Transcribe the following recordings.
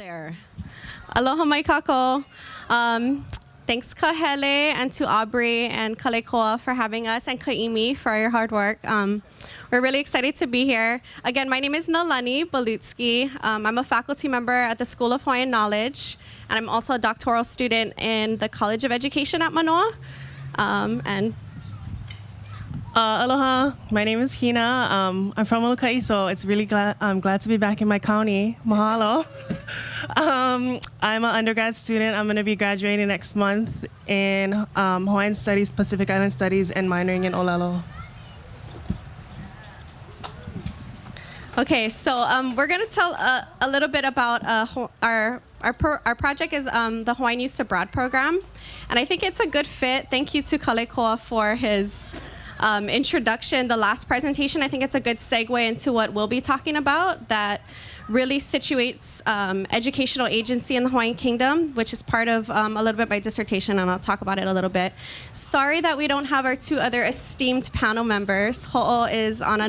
there. Aloha mai kako. Thanks Kahele and to Aubrey and Kalekoa for having us and Kaimi for your hard work. We're really excited to be here. Again, my name is Nalani Balutsky. I'm a faculty member at the School of Hawaiian Knowledge, and I'm also a doctoral student in the College of Education at Mānoa. Aloha, my name is Hina. I'm from huakaʻi, so I'm glad to be back in my county. Mahalo. I'm an undergrad student. I'm going to be graduating next month in Hawaiian Studies, Pacific Island Studies, and minoring in Olelo. Okay, so we're going to tell a little bit about our project is the Hawaiian Youth Abroad program, and I think it's a good fit. Thank you to Kalekoa for his introduction, the last presentation. I think it's a good segue into what we'll be talking about that really situates educational agency in the Hawaiian Kingdom, which is part of a little bit my dissertation, and I'll talk about it a little bit. Sorry that we don't have our two other esteemed panel members. Ho'o is on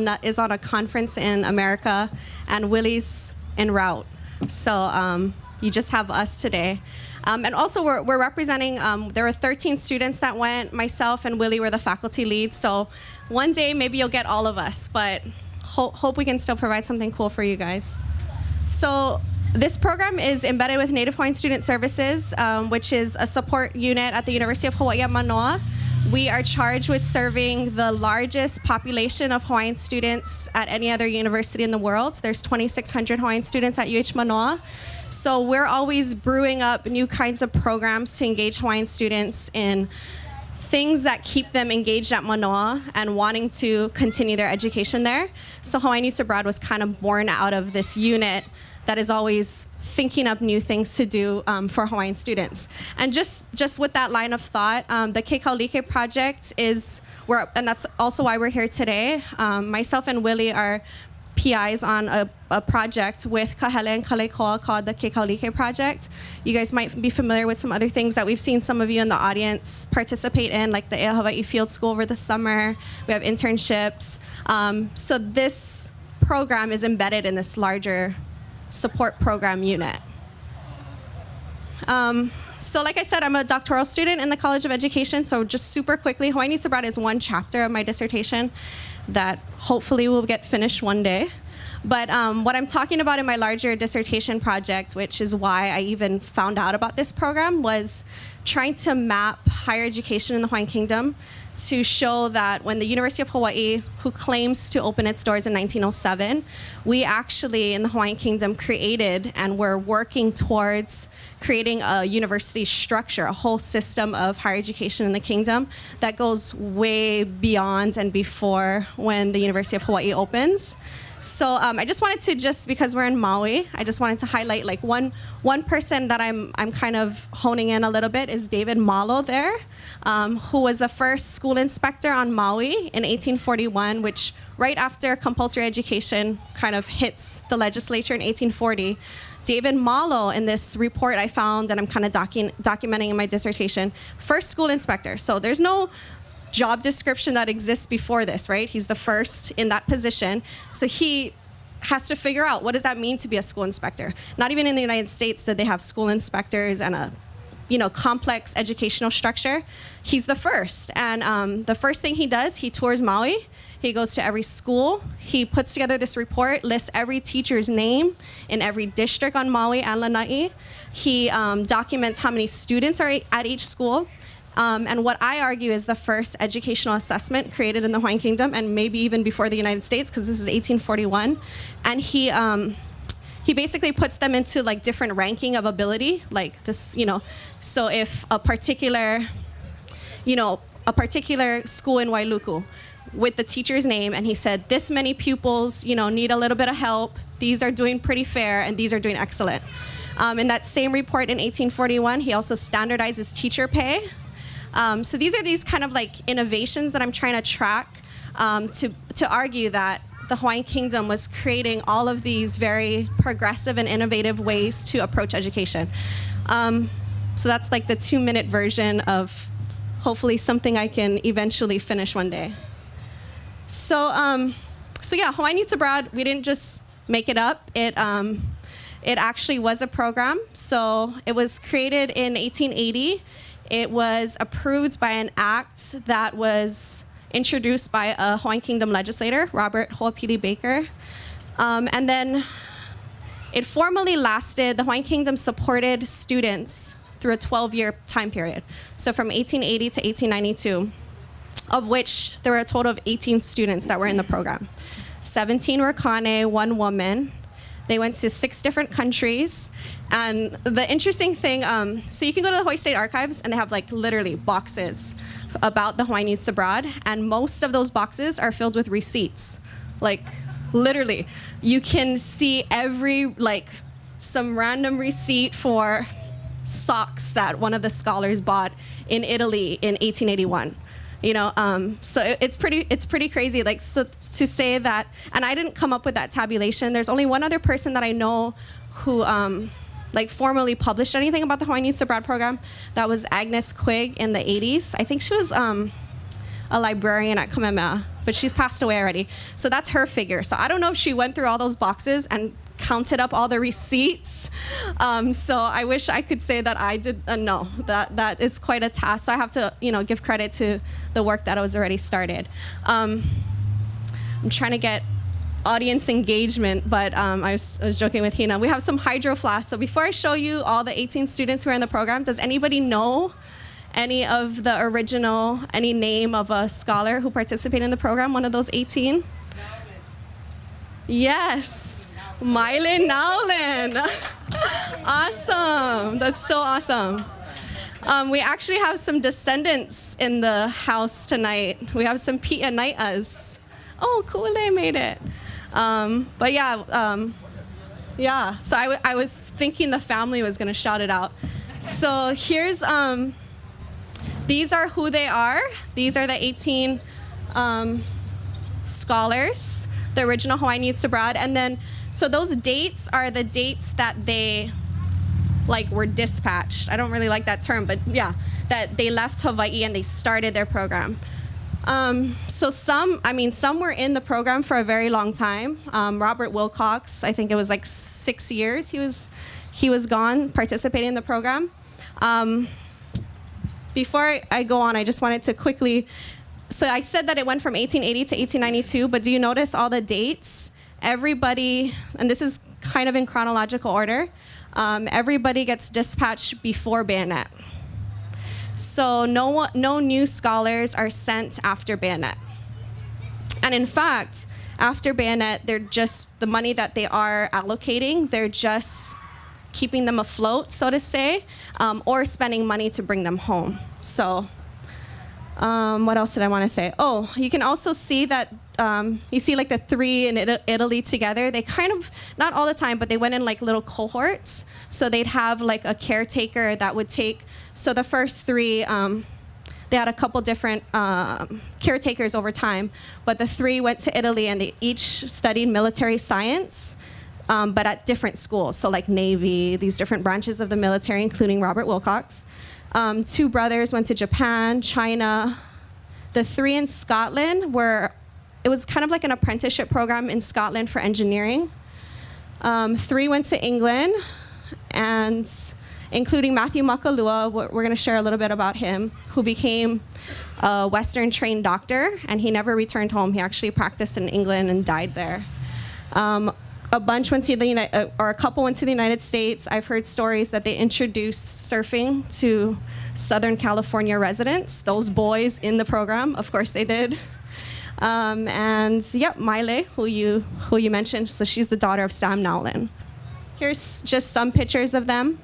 a conference in America, and Willie's en route. So you just have us today. And also we're representing, there were 13 students that went. Myself and Willie were the faculty leads. So one day maybe you'll get all of us, but hope we can still provide something cool for you guys. So this program is embedded with Native Hawaiian Student Services, which is a support unit at the University of Hawaiʻi at Mānoa. We are charged with serving the largest population of Hawaiian students at any other university in the world. There's 2,600 Hawaiian students at UH Mānoa. So we're always brewing up new kinds of programs to engage Hawaiian students in things that keep them engaged at Mānoa and wanting to continue their education there. So Hawaiian Youth Abroad was kind of born out of this unit that is always thinking up new things to do for Hawaiian students. And just with that line of thought, the Kaori-Lei project and that's also why we're here today. Myself and Willie are PIs on a project with Kahele and Kalekoa called the Kaori-Lei project. You guys might be familiar with some other things that we've seen some of you in the audience participate in, like the Hawaii Field School over the summer. We have internships. So this program is embedded in this larger support program unit. So like I said, I'm a doctoral student in the College of Education, so just super quickly, Hawaiian Youth Abroad is one chapter of my dissertation that hopefully will get finished one day. But what I'm talking about in my larger dissertation project, which is why I even found out about this program, was trying to map higher education in the Hawaiian Kingdom to show that when the University of Hawaiʻi, who claims to open its doors in 1907, we actually in the Hawaiian Kingdom created and we're working towards creating a university structure, a whole system of higher education in the kingdom that goes way beyond and before when the University of Hawaiʻi opens. So I just wanted to, because we're in Maui, I just wanted to highlight like one person that I'm kind of honing in a little bit is David Malo there, who was the first school inspector on Maui in 1841, which right after compulsory education kind of hits the legislature in 1840. David Malo, in this report I found, and I'm kind of documenting in my dissertation, first school inspector. So there's no job description that exists before this, right? He's the first in that position. So he has to figure out what does that mean to be a school inspector. Not even in the United States did they have school inspectors and a complex educational structure. He's the first. And the first thing he does, he tours Maui. He goes to every school. He puts together this report, lists every teacher's name in every district on Maui and Lanai. He documents how many students are at each school. And what I argue is the first educational assessment created in the Hawaiian Kingdom, and maybe even before the United States, because this is 1841. And he basically puts them into like different ranking of ability, like this, so if a particular school in Wailuku with the teacher's name, and he said, this many pupils, need a little bit of help, these are doing pretty fair, and these are doing excellent. In that same report in 1841, he also standardizes teacher pay. So these are these kind of like innovations that I'm trying to track to argue that the Hawaiian Kingdom was creating all of these very progressive and innovative ways to approach education. So that's like the 2-minute version of hopefully something I can eventually finish one day. So yeah, Hawaiian Youth Abroad, we didn't just make it up. it actually was a program. So it was created in 1880. It was approved by an act that was introduced by a Hawaiian Kingdom legislator, Robert Ho'opili Baker. And then it formally lasted, the Hawaiian Kingdom supported students through a 12-year time period. So from 1880 to 1892, of which there were a total of 18 students that were in the program. 17 were Kane, 1 woman. They went to 6 different countries. And the interesting thing, so you can go to the Hawaii State Archives and they have like literally boxes about the Hawaiian Youths Abroad. And most of those boxes are filled with receipts. Like literally, you can see some random receipt for socks that one of the scholars bought in Italy in 1881. So it's pretty crazy. Like, so to say that, and I didn't come up with that tabulation. There's only one other person that I know who formally published anything about the Hawaiian Youths Abroad program. That was Agnes Quigg in the 80s. I think she was a librarian at Kamehameha, but she's passed away already. So that's her figure. So I don't know if she went through all those boxes and counted up all the receipts. So I wish I could say that I did. No, that is quite a task. So I have to, give credit to the work that was already started. I'm trying to get audience engagement, but I was joking with Hina. We have some hydro flasks. So before I show you all the 18 students who are in the program, does anybody know any of the original, any name of a scholar who participated in the program, one of those 18? Yes, Mylin Nowlin. Awesome, that's so awesome. We actually have some descendants in the house tonight. We have some Pia Nai'as. Oh, Ku'ule made it. But yeah, so I was thinking the family was gonna shout it out. So here's, these are who they are. These are the 18 scholars, the original Hawaiian Youths Abroad. And then, so those dates are the dates that they were dispatched. I don't really like that term, but yeah, that they left Hawaii and they started their program. So some were in the program for a very long time. Robert Wilcox, I think it was 6 years he was gone participating in the program. Before I go on, I just wanted to quickly, so I said that it went from 1880 to 1892, but do you notice all the dates? Everybody, and this is kind of in chronological order, everybody gets dispatched before bayonet. So no new scholars are sent after bayonet. And in fact, after bayonet, they're just, the money that they are allocating, they're just keeping them afloat, so to say, or spending money to bring them home. So what else did I want to say? Oh, you can also see that, you see the 3 in Italy together. They kind of, not all the time, but they went in little cohorts. So they'd have a caretaker that would take, so the first 3, they had a couple different caretakers over time, but the 3 went to Italy and they each studied military science, but at different schools. So Navy, these different branches of the military, including Robert Wilcox. 2 brothers went to Japan, China. The 3 in Scotland it was kind of like an apprenticeship program in Scotland for engineering. 3 went to England, and including Matthew Makalua, we're gonna share a little bit about him, who became a Western trained doctor, and he never returned home. He actually practiced in England and died there. A bunch went to a couple went to the United States. I've heard stories that they introduced surfing to Southern California residents, those boys in the program, of course they did. And yep, Maile, who you mentioned, so she's the daughter of Sam Nowlin. Here's just some pictures of them.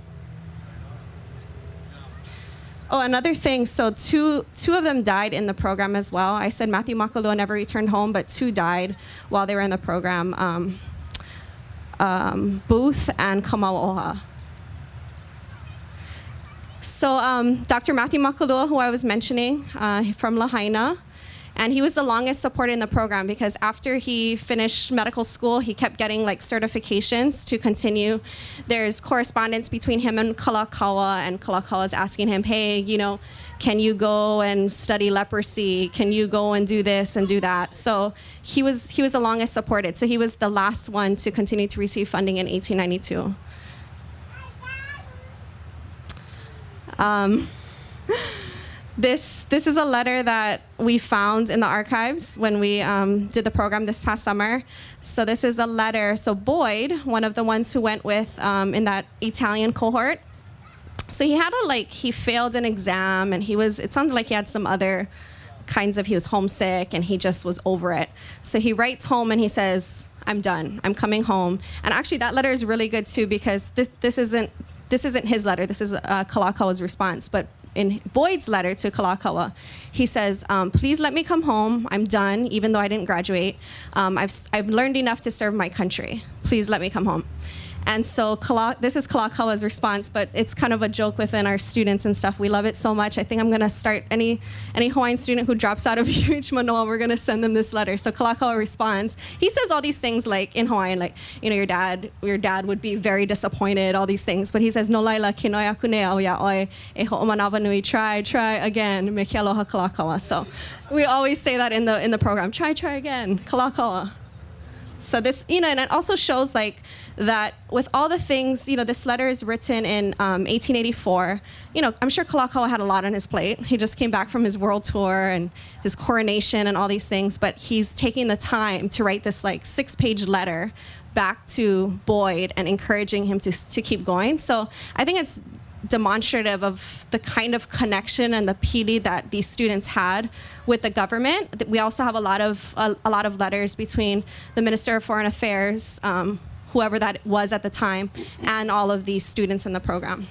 Oh, another thing, so two of them died in the program as well. I said Matthew Makalua never returned home, but 2 died while they were in the program. Booth and Kamauoha. So Dr. Matthew Makalua, who I was mentioning, from Lahaina, and he was the longest supported in the program because after he finished medical school, he kept getting certifications to continue. There's correspondence between him and Kalakaua, and Kalakaua is asking him, hey, can you go and study leprosy? Can you go and do this and do that? So he was the longest supported. So he was the last one to continue to receive funding in 1892. This is a letter that we found in the archives when we did the program this past summer. So this is a letter. So Boyd, one of the ones who went with in that Italian cohort, so he failed an exam, and it sounded like he had some other he was homesick, and he just was over it. So he writes home and he says, "I'm done. I'm coming home." And actually that letter is really good too, because this isn't his letter. This is Kalakaʻa's response. But in Boyd's letter to Kalakaʻa, he says, "Please let me come home. I'm done, even though I didn't graduate. I've learned enough to serve my country. Please let me come home." And so this is Kalakaʻa's response, but it's kind of a joke within our students and stuff. We love it so much. I think I'm gonna start any Hawaiian student who drops out of UH Manoa, we're gonna send them this letter. So Kalakaʻa responds. He says all these things like in Hawaiian, like, your dad would be very disappointed, all these things. But he says, "No laila ke noi aku nei au ia oi e hoʻomanawa nui, try again, me ke aloha Kalakaʻa." So we always say that in the program, try again, Kalakaʻa. So this, and it also shows like that with all the things, this letter is written in 1884. I'm sure Kalakaʻa had a lot on his plate. He just came back from his world tour and his coronation and all these things, but he's taking the time to write this like 6-page letter back to Boyd and encouraging him to keep going. So I think it's demonstrative of the kind of connection and the pili that these students had with the government. We also have a lot of letters between the Minister of Foreign Affairs, whoever that was at the time, and all of these students in the program.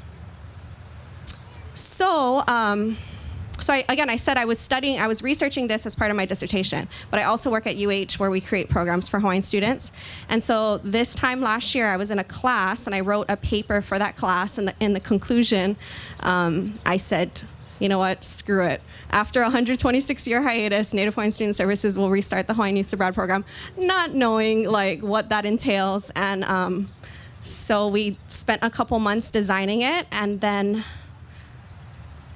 So, I said I was researching this as part of my dissertation, but I also work at UH where we create programs for Hawaiian students. And so this time last year, I was in a class and I wrote a paper for that class. And in the conclusion, I said, you know what, screw it. After a 126-year hiatus, Native Hawaiian Student Services will restart the Hawaiian Youth Abroad program, not knowing like what that entails. And so we spent a couple months designing it, and then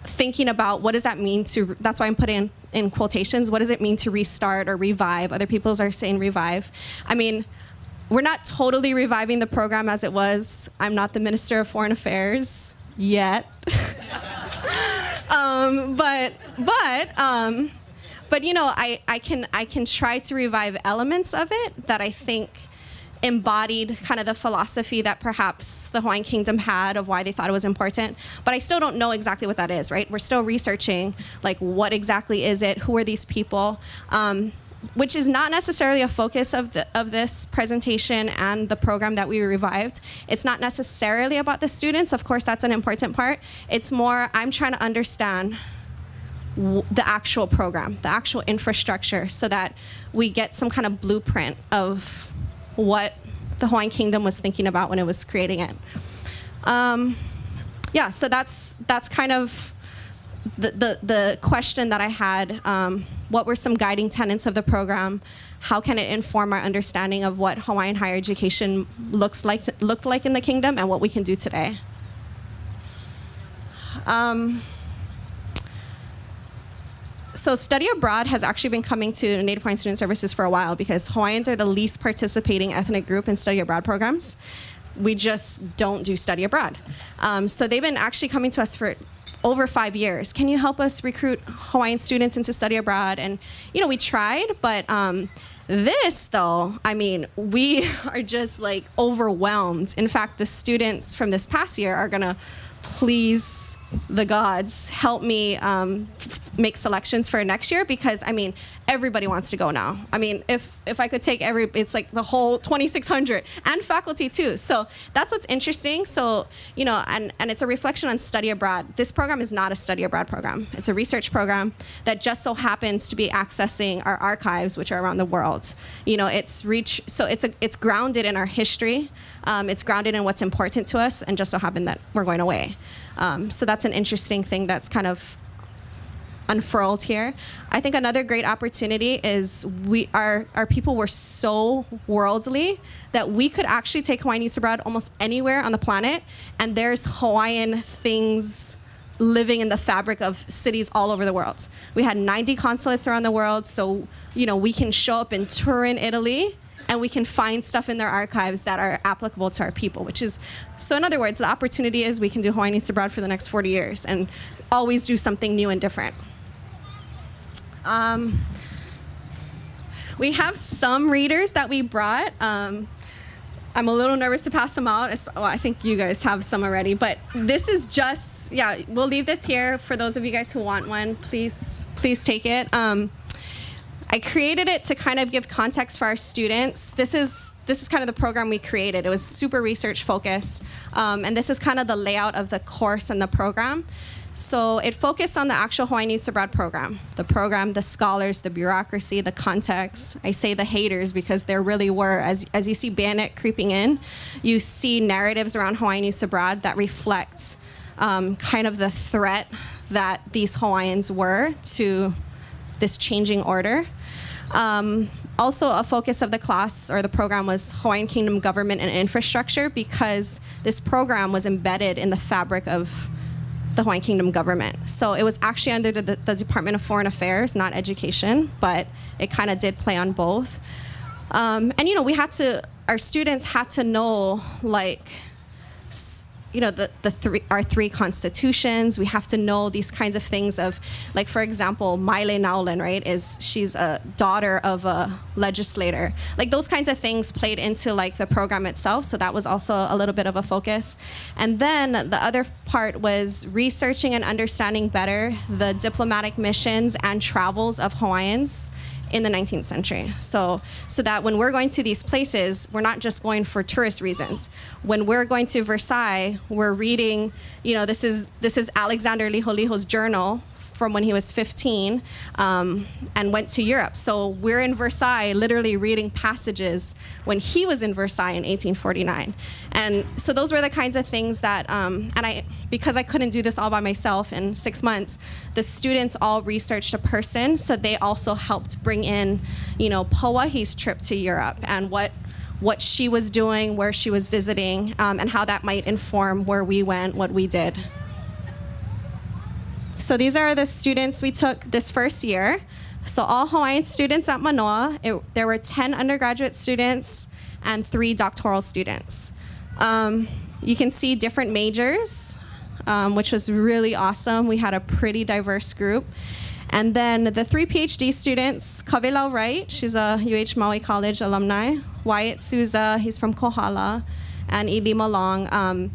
thinking about what does that mean to, that's why I'm putting in quotations, what does it mean to restart or revive? Other people are saying revive. I mean, we're not totally reviving the program as it was. I'm not the Minister of Foreign Affairs yet. But I can try to revive elements of it that I think embodied kind of the philosophy that perhaps the Hawaiian Kingdom had of why they thought it was important. But I still don't know exactly what that is, right? We're still researching, like, what exactly is it? Who are these people? Which is not necessarily a focus of this presentation and the program that we revived. It's not necessarily about the students. Of course, that's an important part. It's more, I'm trying to understand the actual program, the actual infrastructure, so that we get some kind of blueprint of what the Hawaiian Kingdom was thinking about when it was creating it. So that's kind of the question that I had. What were some guiding tenets of the program? How can it inform our understanding of what Hawaiian higher education looked like in the kingdom and what we can do today? So study abroad has actually been coming to Native Hawaiian Student Services for a while, because Hawaiians are the least participating ethnic group in study abroad programs. We just don't do study abroad. So they've been actually coming to us for over 5 years. Can you help us recruit Hawaiian students into study abroad? And we tried, but this though, I mean, we are just like overwhelmed. In fact, the students from this past year are gonna, please the gods, help me make selections for next year, because I mean, everybody wants to go now. I mean, if I could take it's like the whole 2,600 and faculty too. So that's what's interesting. So, and it's a reflection on study abroad. This program is not a study abroad program. It's a research program that just so happens to be accessing our archives, which are around the world. It's grounded in our history. It's grounded in what's important to us, and just so happened that we're going away. So that's an interesting thing that's kind of unfurled here. I think another great opportunity is our people were so worldly that we could actually take Hawaiian Youth Abroad almost anywhere on the planet, and there's Hawaiian things living in the fabric of cities all over the world. We had 90 consulates around the world, so we can show up in Turin, Italy, and we can find stuff in their archives that are applicable to our people, which is, so in other words, the opportunity is we can do Hawaii Needs Abroad for the next 40 years and always do something new and different. We have some readers that we brought. I'm a little nervous to pass them out. Well, I think you guys have some already, but this is just, yeah, we'll leave this here for those of you guys who want one. Please take it. I created it to kind of give context for our students. This is kind of the program we created. It was super research focused, and this is kind of the layout of the course and the program. So it focused on the actual Hawaii Needs Abroad program, the scholars, the bureaucracy, the context. I say the haters because there really were, as you see Bandit creeping in, you see narratives around Hawaii Needs Abroad that reflect kind of the threat that these Hawaiians were to this changing order. Also, a focus of the class or the program was Hawaiian Kingdom government and infrastructure, because this program was embedded in the fabric of the Hawaiian Kingdom government. So it was actually under the Department of Foreign Affairs, not education, but it kind of did play on both. And you know, our students had to know, like, you know, our three constitutions. We have to know these kinds of things of, like, for example, Maile Naulan, right, she's a daughter of a legislator. Like, those kinds of things played into, like, the program itself, so that was also a little bit of a focus. And then the other part was researching and understanding better the diplomatic missions and travels of Hawaiians in the 19th century. So that when we're going to these places, we're not just going for tourist reasons. When we're going to Versailles, we're reading, you know, this is Alexander Liholiho's journal from when he was 15 and went to Europe. So we're in Versailles literally reading passages when he was in Versailles in 1849. And so those were the kinds of things that, because I couldn't do this all by myself in 6 months, the students all researched a person, so they also helped bring in, you know, Pauahi's trip to Europe and what she was doing, where she was visiting, and how that might inform where we went, what we did. So these are the students we took this first year. So all Hawaiian students at Mānoa. There were 10 undergraduate students and 3 doctoral students. You can see different majors, which was really awesome. We had a pretty diverse group. And then the 3 PhD students, Kawelau Wright, she's a Maui College alumni. Wyatt Souza, he's from Kohala, and Ilima Long.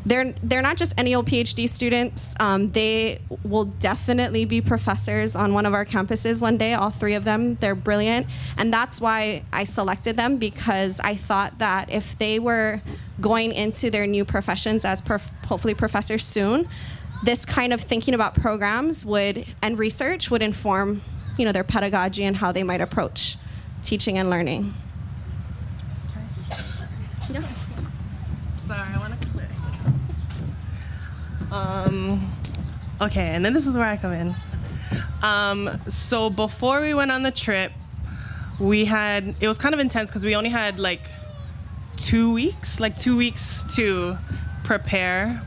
They're not just any old PhD students. They will definitely be professors on one of our campuses one day, all 3 of them. They're brilliant. And that's why I selected them, because I thought that if they were going into their new professions as hopefully professors soon, this kind of thinking about programs and research would inform, you know, their pedagogy and how they might approach teaching and learning. Yeah. Sorry, I want to click. Okay, and then this is where I come in. So before we went on the trip, it was kind of intense because we only had like 2 weeks to prepare.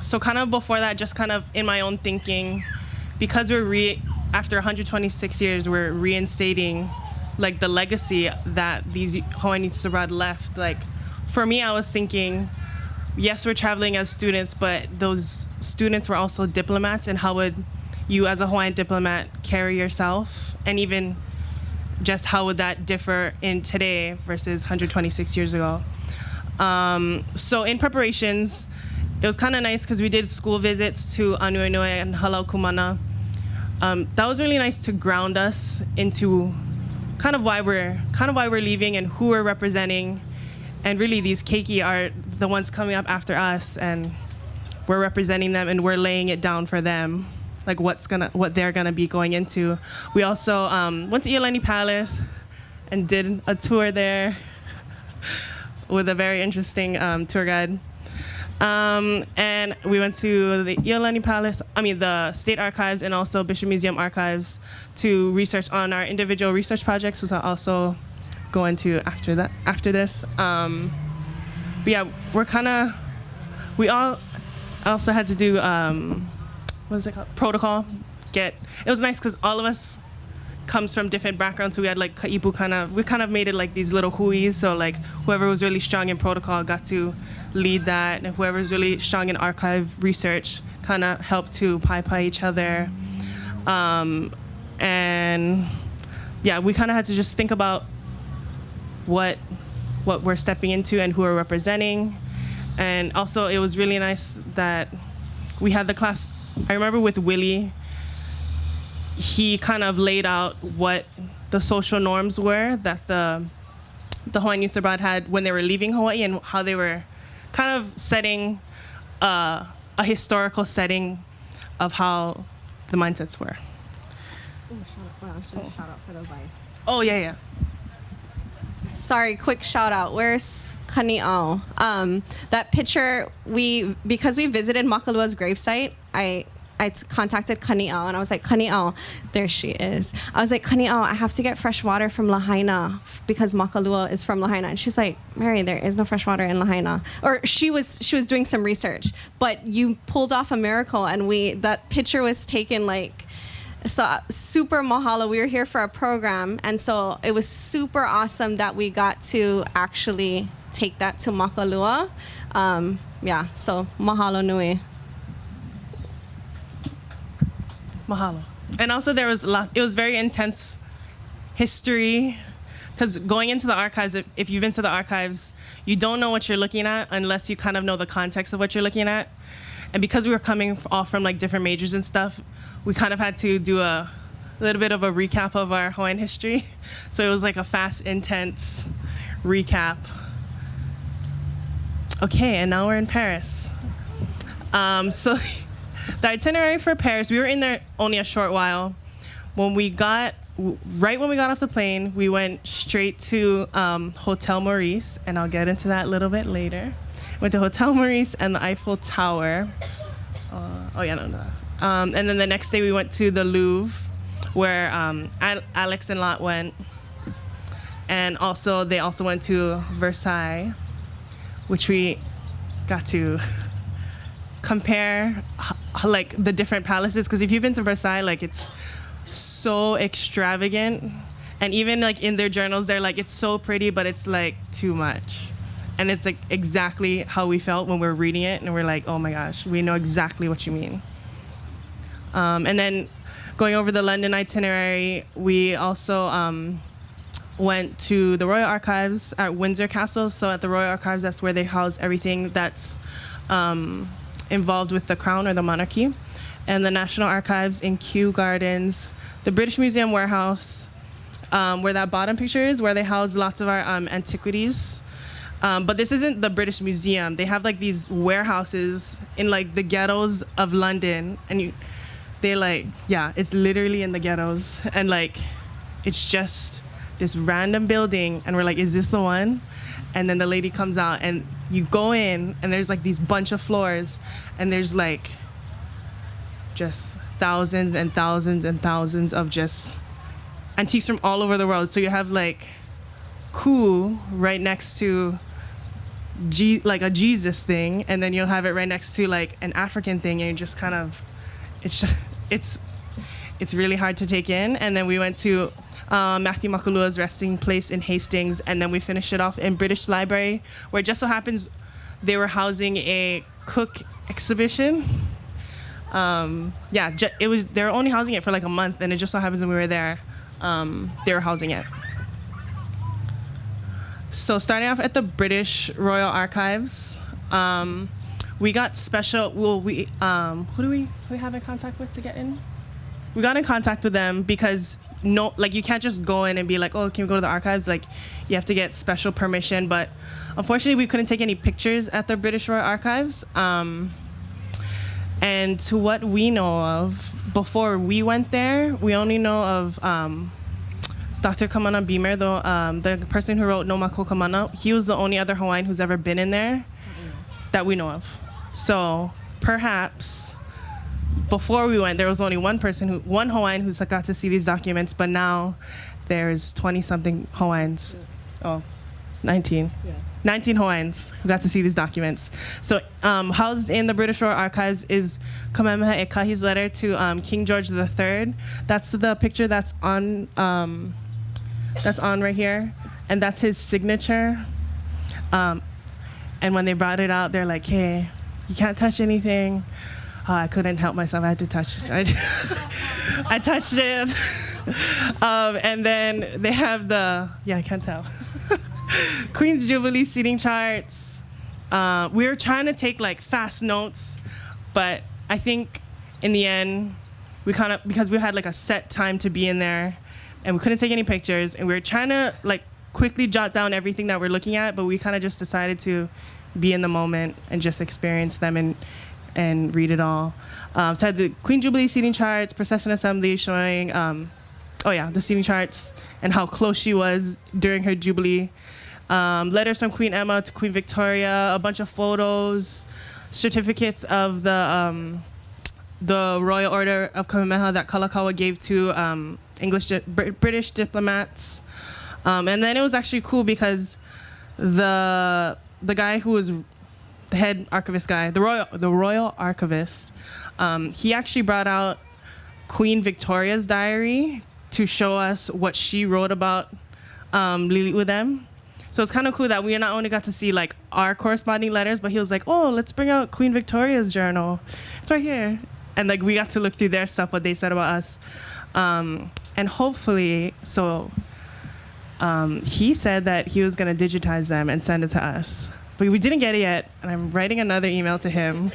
So kind of before that, just kind of in my own thinking, because after 126 years, we're reinstating like the legacy that these Hawaii Needs Abroad left. Like, for me, I was thinking, yes, we're traveling as students, but those students were also diplomats, and how would you as a Hawaiian diplomat carry yourself? And even just how would that differ in today versus 126 years ago? So in preparations, it was kind of nice because we did school visits to Anuenue and Halau Kumana. That was really nice to ground us into kind of why we're leaving and who we're representing. And really, these keiki are the ones coming up after us, and we're representing them, and we're laying it down for them, like what they're gonna be going into. We also went to Iolani Palace and did a tour there with a very interesting tour guide. And we went to the Iolani Palace, the State Archives, and also Bishop Museum Archives to research on our individual research projects, which I'll also go into after this. But yeah, we all also had to do, what is it called? Protocol. It was nice because all of us comes from different backgrounds. So we had like ka'ipu we kind of made it like these little huis. So like whoever was really strong in protocol got to lead that, and whoever was really strong in archive research kind of helped to pai each other. And yeah, we kind of had to just think about what we're stepping into and who we're representing. And also it was really nice that we had the class. I remember with Willie, he kind of laid out what the social norms were that the Hawaiian Youth Abroad had when they were leaving Hawaii, and how they were kind of setting a historical setting of how the mindsets were. Oh, yeah. Sorry, quick shout out. Where's Kani'ao? That picture, because we visited Makalua's gravesite, I contacted Kani'ao and I was like, Kani'ao, there she is. I was like, Kani'ao, I have to get fresh water from Lahaina because Makalua is from Lahaina. And she's like, Mary, there is no fresh water in Lahaina. Or she was doing some research, but you pulled off a miracle, and that picture was taken like, so super mahalo. We were here for a program, and so it was super awesome that we got to actually take that to Makalua. Yeah, so mahalo nui. Mahalo. And also there was it was very intense history, because going into the archives, if you've been to the archives, you don't know what you're looking at unless you kind of know the context of what you're looking at. And because we were coming off from like different majors and stuff, we kind of had to do a little bit of a recap of our Hawaiian history. So it was like a fast, intense recap. Okay, and now we're in Paris. So the itinerary for Paris, we were in there only a short while. Right when we got off the plane, we went straight to Hotel Maurice, and I'll get into that a little bit later. Went to Hotel Maurice and the Eiffel Tower. And then the next day we went to the Louvre, where Alex and Lot went. And they also went to Versailles, which we got to compare like the different palaces. Because if you've been to Versailles, like it's so extravagant. And even like in their journals, they're like, it's so pretty, but it's like too much. And it's like exactly how we felt when we were reading it, and we're like, oh my gosh, we know exactly what you mean. And then going over the London itinerary, we also went to the Royal Archives at Windsor Castle. So at the Royal Archives, that's where they house everything that's involved with the crown or the monarchy. And the National Archives in Kew Gardens, the British Museum Warehouse, where that bottom picture is, where they house lots of our antiquities. But this isn't the British Museum. They have like these warehouses in like the ghettos of London, and it's literally in the ghettos, and like it's just this random building, and we're like, is this the one? And then the lady comes out, and you go in, and there's like these bunch of floors, and there's like just thousands and thousands and thousands of just antiques from all over the world. So you have like Ku right next to like a Jesus thing, and then you'll have it right next to like an African thing, and you just kind of, it's really hard to take in. And then we went to Matthew Makalua's resting place in Hastings, and then we finished it off in British Library, where it just so happens they were housing a Cook exhibition. They were only housing it for like a month, and it just so happens when we were there, they were housing it. So starting off at the British Royal Archives, we got special. Who do we have in contact with to get in? We got in contact with them because you can't just go in and be like, oh, can we go to the archives? Like, you have to get special permission. But unfortunately, we couldn't take any pictures at the British Royal Archives. And to what we know of, before we went there, we only know of Dr. Kamana Beamer, the person who wrote No Mako Kamana. He was the only other Hawaiian who's ever been in there that we know of. So perhaps before we went, there was only one Hawaiian who's got to see these documents, but now there's 20-something Hawaiians. Oh, 19. Yeah. 19 Hawaiians who got to see these documents. So housed in the British Royal Archives is Kamehameha Ekahi's letter to King George III. That's the picture that's on right here, and that's his signature. And when they brought it out, they're like, "Hey, you can't touch anything." Oh, I couldn't help myself. I had to touch. I touched it. And then they have I can't tell. Queen's Jubilee seating charts. We were trying to take like fast notes, but I think in the end, because we had like a set time to be in there and we couldn't take any pictures, and we were trying to like quickly jot down everything that we're looking at, but we kind of just decided to be in the moment and just experience them and read it all. So I had the Queen Jubilee seating charts, procession assembly showing, the seating charts and how close she was during her Jubilee. Letters from Queen Emma to Queen Victoria, a bunch of photos, certificates of the Royal Order of Kamehameha that Kalakaua gave to British diplomats. And then it was actually cool because the guy who was the head archivist guy, the royal archivist, he actually brought out Queen Victoria's diary to show us what she wrote about Lili'u them. So it's kind of cool that we not only got to see like our corresponding letters, but he was like, "Oh, let's bring out Queen Victoria's journal. It's right here." And like we got to look through their stuff, what they said about us. And hopefully, he said that he was gonna digitize them and send it to us. But we didn't get it yet, and I'm writing another email to him.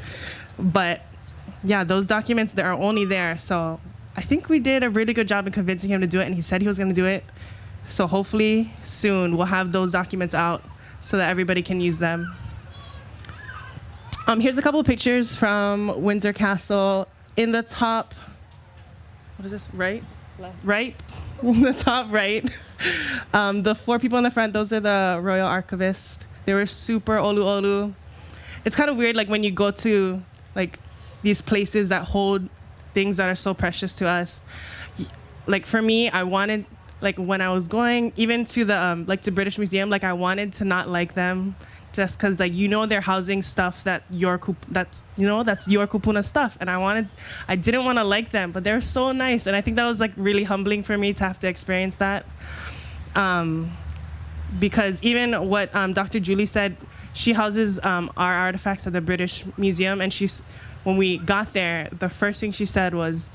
But yeah, those documents that are only there. So I think we did a really good job in convincing him to do it, and he said he was gonna do it. So hopefully soon we'll have those documents out so that everybody can use them. Here's a couple of pictures from Windsor Castle. In the top, what is this, right? Left. Right? In the top right. The 4 people in the front, those are the royal archivists. They were super olu. It's kind of weird, like when you go to like these places that hold things that are so precious to us. Like for me, I wanted, like when I was going even to the to British Museum, like I wanted to not like them just because like they're housing stuff that's your kupuna stuff, and I didn't want to like them, but they're so nice, and I think that was like really humbling for me to have to experience that. Because even what Dr. Julie said, she houses our artifacts at the British Museum, and when we got there, the first thing she said was,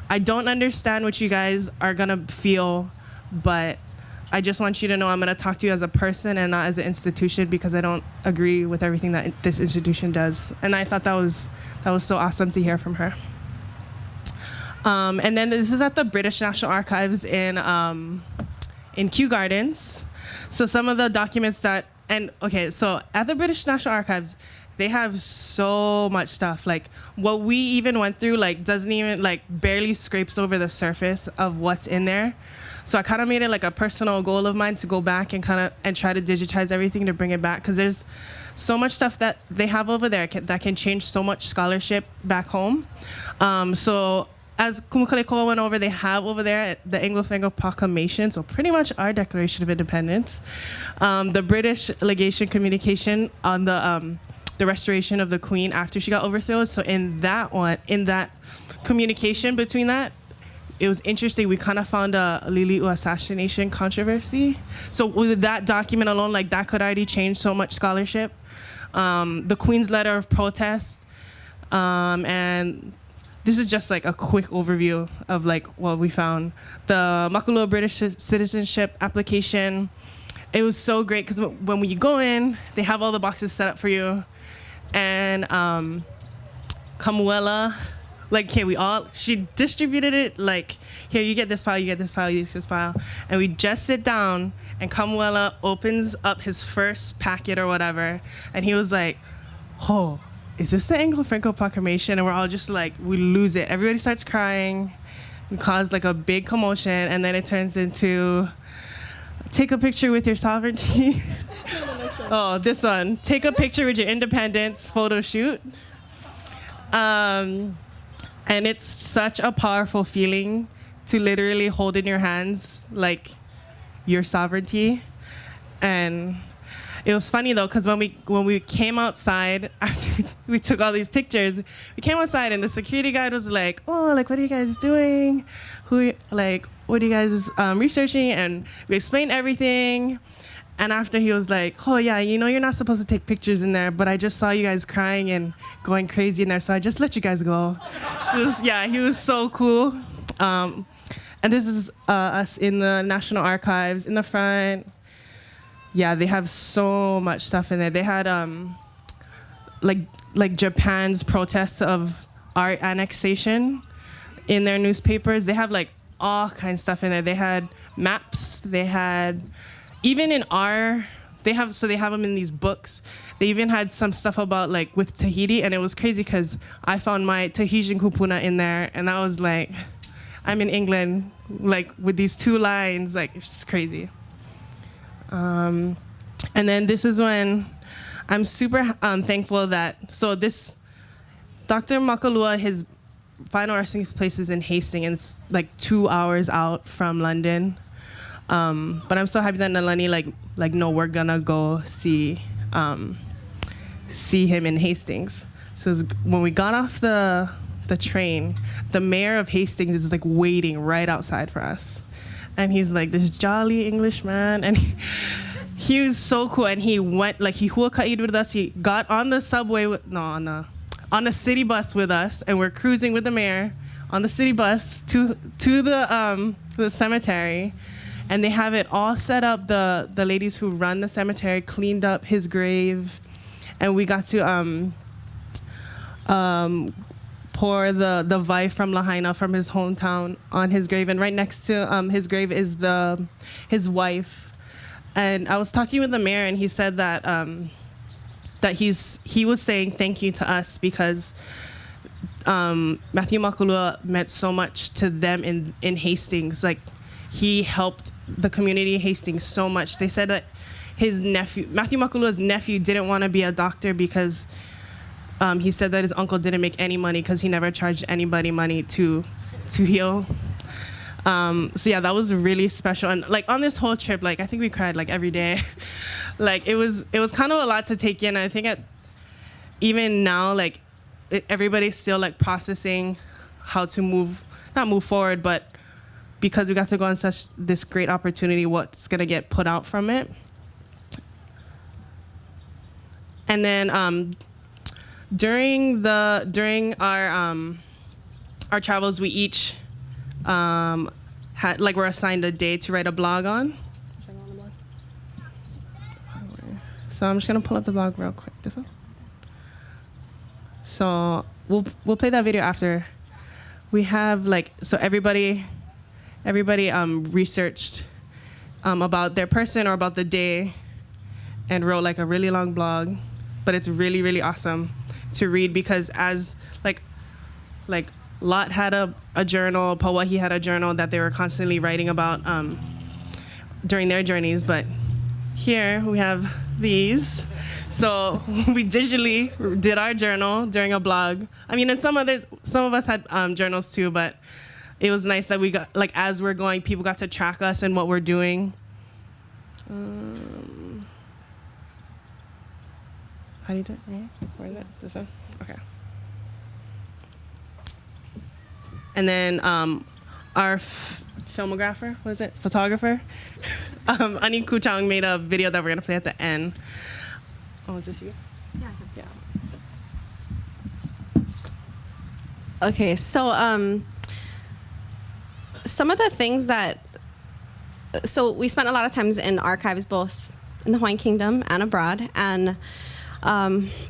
I don't understand what you guys are gonna feel, but I just want you to know I'm gonna talk to you as a person and not as an institution, because I don't agree with everything that this institution does. And I thought that was so awesome to hear from her. And then this is at the British National Archives in Kew Gardens. So some of the documents so at the British National Archives, they have so much stuff. Like what we even went through, like doesn't even barely scrapes over the surface of what's in there. So I kind of made it like a personal goal of mine to go back and try to digitize everything to bring it back, because there's so much stuff that they have over there that can change so much scholarship back home. So as Kumukalikoa went over, they have over there the Anglo-Fango Proclamation, so pretty much our Declaration of Independence, the British legation communication on the restoration of the Queen after she got overthrown. So in that communication between that, it was interesting. We kind of found a Lili'u assassination controversy. So with that document alone, like that could already change so much scholarship. The Queen's letter of protest, and this is just like a quick overview of like what we found. The Makalua British citizenship application. It was so great because when you go in, they have all the boxes set up for you. And Kamuela, she distributed it like, here, you get this file, you get this file, you get this file. And we just sit down, and Kamuela opens up his first packet or whatever, and he was like, "Oh, is this the Anglo-Franco Proclamation?" And we're all just like, we lose it. Everybody starts crying. We cause like a big commotion, and then it turns into, take a picture with your sovereignty. Oh, this one. Take a picture with your independence photo shoot. And it's such a powerful feeling to literally hold in your hands like your sovereignty. And it was funny though, because when we came outside after we took all these pictures, we came outside and the security guard was like, "Oh, like what are you guys doing? What are you guys researching?" And we explained everything. And after he was like, "Oh yeah, you know you're not supposed to take pictures in there, but I just saw you guys crying and going crazy in there, so I just let you guys go." He was so cool. And this is us in the National Archives in the front. Yeah, they have so much stuff in there. They had like Japan's protests of our annexation in their newspapers. They have like all kinds of stuff in there. They had maps. They had even in they have them in these books. They even had some stuff about like with Tahiti, and it was crazy because I found my Tahitian kupuna in there, and I was like, I'm in England, like with these 2 lines, like it's just crazy. And then this is when I'm super thankful that, Dr. Makalua, his final resting place is in Hastings, and it's like 2 hours out from London. But I'm so happy that Nalani no, we're gonna go see him in Hastings. So when we got off the train, the mayor of Hastings is like waiting right outside for us. And he's like this jolly English man, and he was so cool. And he went, like, he huakaʻi'd with us. He got on the subway on the city bus with us, and we're cruising with the mayor on the city bus to the cemetery. And they have it all set up. The ladies who run the cemetery cleaned up his grave, and we got to pour the vai from Lahaina from his hometown on his grave. And right next to his grave is his wife. And I was talking with the mayor, and he said that he was saying thank you to us because Matthew Makalua meant so much to them in Hastings. Like, he helped the community of Hastings so much. They said that his nephew, Matthew Makalua's nephew, didn't want to be a doctor because he said that his uncle didn't make any money because he never charged anybody money to heal. So yeah, that was really special. And like on this whole trip, like I think we cried like every day. Like it was kind of a lot to take in. I think even now, like everybody's still like processing how to not move forward, but because we got to go on this great opportunity, what's gonna get put out from it. And then during our travels, we each were assigned a day to write a blog on. So I'm just gonna pull up the blog real quick. This one. So we'll play that video after. We have everybody researched about their person or about the day and wrote like a really long blog, but it's really, really awesome to read because as like Lot had a journal, Pauahi had a journal that they were constantly writing about during their journeys, but here we have these. So we digitally did our journal during a blog. I mean, and some of us had journals too, but it was nice that we got, like, as we're going, people got to track us and what we're doing. How do you do it? Where is it? This one? Okay. And then our filmographer, what is it? Photographer? Ani Kuchang made a video that we're going to play at the end. Oh, is this you? Yeah. Okay, so some of the things so we spent a lot of times in archives, both in the Hawaiian Kingdom and abroad. And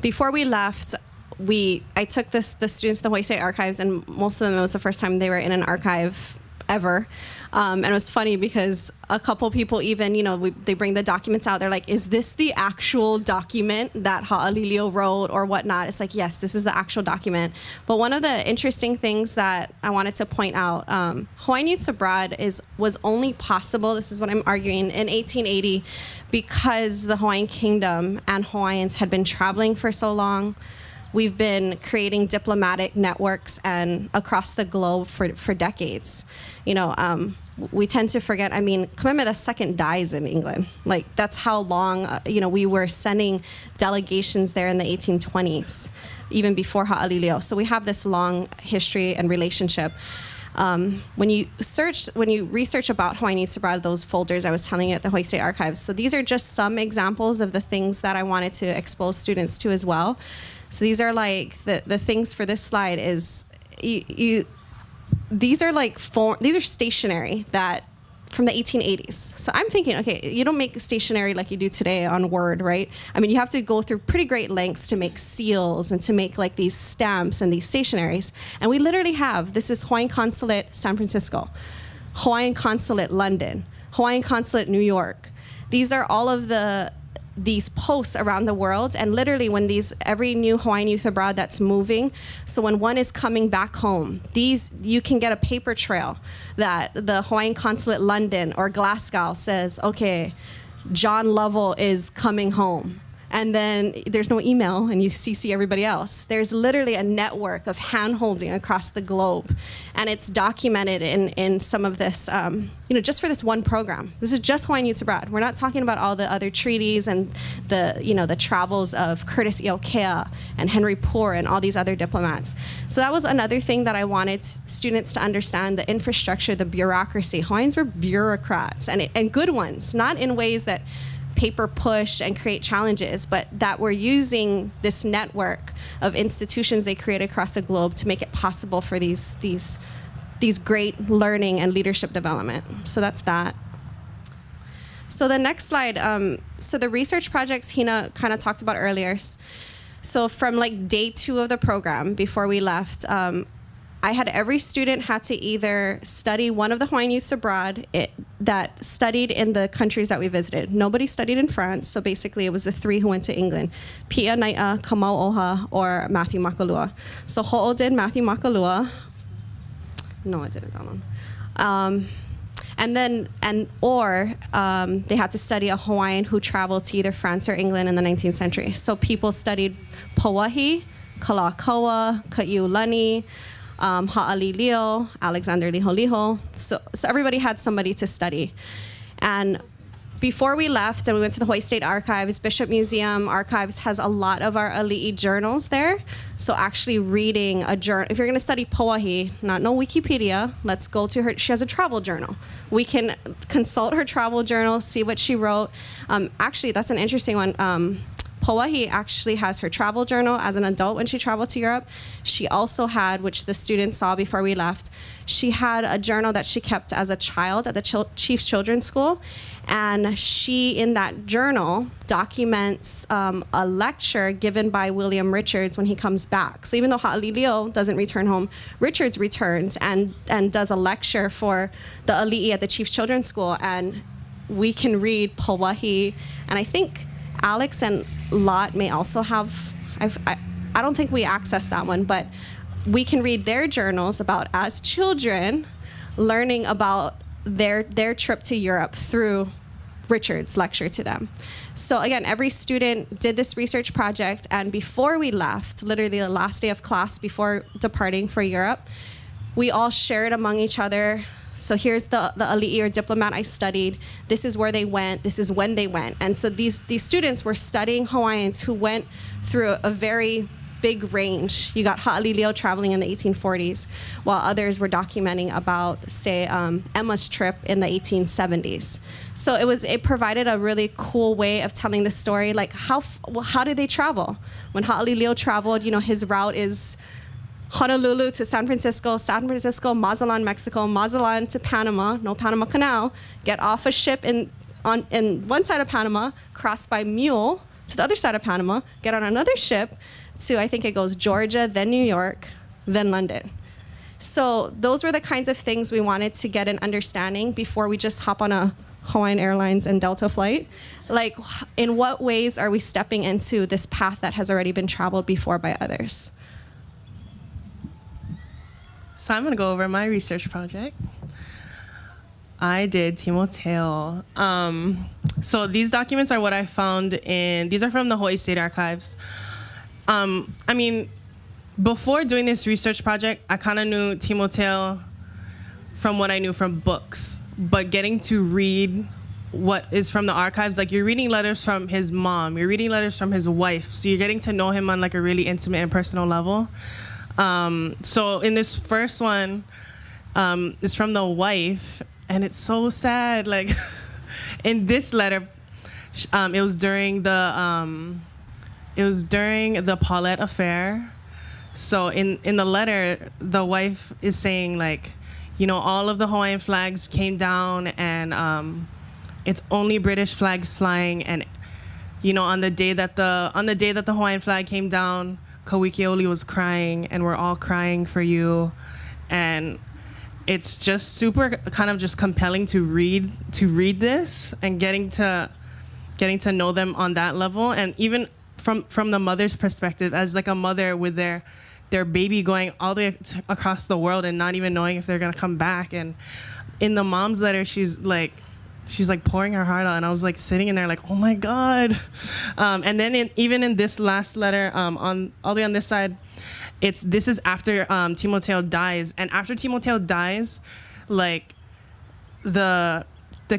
before we left, I took the students to the Hawaii State Archives, and most of them, it was the first time they were in an archive ever. And it was funny because a couple people even, they bring the documents out. They're like, is this the actual document that Ha'alilio wrote or whatnot? It's like, yes, this is the actual document. But one of the interesting things that I wanted to point out, Hawaiian Youths Abroad was only possible, this is what I'm arguing, in 1880 because the Hawaiian Kingdom and Hawaiians had been traveling for so long. we've been creating diplomatic networks and across the globe for decades. You know, we tend to forget, I mean, Kamehameha II dies in England. Like, that's how long, you know, we were sending delegations there in the 1820s, even before Ha'alileo. So we have this long history and relationship. When you research about Hawaiian Youth Abroad, those folders I was telling you at the Hawaii State Archives, so these are just some examples of the things that I wanted to expose students to as well. So these are like, the things for this slide is, these are like, these are stationery that from the 1880s. So I'm thinking, okay, you don't make stationery like you do today on Word, right? I mean, you have to go through pretty great lengths to make seals and to make like these stamps and these stationaries. And we literally have, this is Hawaiian Consulate San Francisco, Hawaiian Consulate London, Hawaiian Consulate New York. These are all of these posts around the world, and literally when every new Hawaiian Youth Abroad that's moving, so when one is coming back home, you can get a paper trail that the Hawaiian Consulate London or Glasgow says, okay, John Lovell is coming home. And then there's no email and you CC everybody else. There's literally a network of hand-holding across the globe. And it's documented in some of this, you know, just for this one program. This is just Hawaiian Youth Abroad. We're not talking about all the other treaties and the travels of Curtis Iokea and Henry Poor and all these other diplomats. So that was another thing that I wanted students to understand, the infrastructure, the bureaucracy. Hawaiians were bureaucrats and good ones, not in ways that paper push and create challenges, but that we're using this network of institutions they create across the globe to make it possible for these great learning and leadership development. So that's that. So the next slide, so the research projects Hina kind of talked about earlier. So from like day 2 of the program, before we left, I had every student had to either study one of the Hawaiian Youths Abroad that studied in the countries that we visited. Nobody studied in France, so basically it was the 3 who went to England: Pia Nai'a, Kamau Oha, or Matthew Makalua. So Ho'o did Matthew Makalua. No, I didn't that one. They had to study a Hawaiian who traveled to either France or England in the 19th century. So people studied Pauahi, Kalakaua, Ka'iulani, Ha'alileo, Alexander Liholiho. So everybody had somebody to study. And before we left and we went to the Hawaii State Archives, Bishop Museum Archives has a lot of our ali'i journals there. So actually reading a journal, if you're gonna study Pauahi, no Wikipedia, let's go to her, she has a travel journal. We can consult her travel journal, see what she wrote. Actually, that's an interesting one. Pauahi actually has her travel journal as an adult when she traveled to Europe. She also had, which the students saw before we left, she had a journal that she kept as a child at the Chief's Children's School. And she, in that journal, documents a lecture given by William Richards when he comes back. So even though Ha'alileo doesn't return home, Richards returns and does a lecture for the ali'i at the Chief's Children's School. And we can read Pauahi, and I think Alex and Lot may also have, I don't think we access that one, but we can read their journals about, as children, learning about their trip to Europe through Richard's lecture to them. So again, every student did this research project, and before we left, literally the last day of class before departing for Europe, we all shared among each other. So here's the ali'i or diplomat I studied. This is where they went. This is when they went. And so these students were studying Hawaiians who went through a very big range. You got Ha'alileo traveling in the 1840s, while others were documenting about, say, Emma's trip in the 1870s. So it provided a really cool way of telling the story. Like how did they travel? When Ha'alileo traveled, you know, his route is Honolulu to San Francisco, Mazatlan, Mexico, Mazatlan to Panama, no Panama Canal, get off a ship in one side of Panama, cross by mule to the other side of Panama, get on another ship to, I think it goes Georgia, then New York, then London. So those were the kinds of things we wanted to get an understanding before we just hop on a Hawaiian Airlines and Delta flight. Like, in what ways are we stepping into this path that has already been traveled before by others? So I'm gonna go over my research project. I did Timoteo. So these documents are what I found these are from the Hawaii State Archives. I mean, before doing this research project, I kind of knew Timoteo from what I knew from books, but getting to read what is from the archives, like you're reading letters from his mom, you're reading letters from his wife, so you're getting to know him on like a really intimate and personal level. So in this first one, it's from the wife, and it's so sad. Like in this letter, it was during the Paulette affair. So in the letter, the wife is saying like, you know, all of the Hawaiian flags came down, and it's only British flags flying. And you know, on the day that the Hawaiian flag came down, Kauikeoli was crying, and we're all crying for you. And it's just super kind of just compelling to read this and getting to know them on that level. And even from the mother's perspective, as like a mother with their baby going all the way across the world and not even knowing if they're gonna come back. And in the mom's letter, she's like pouring her heart out, and I was like sitting in there like, oh my God. And then even in this last letter, on all the way on this side, this is after Timoteo dies, and after Timoteo dies, like the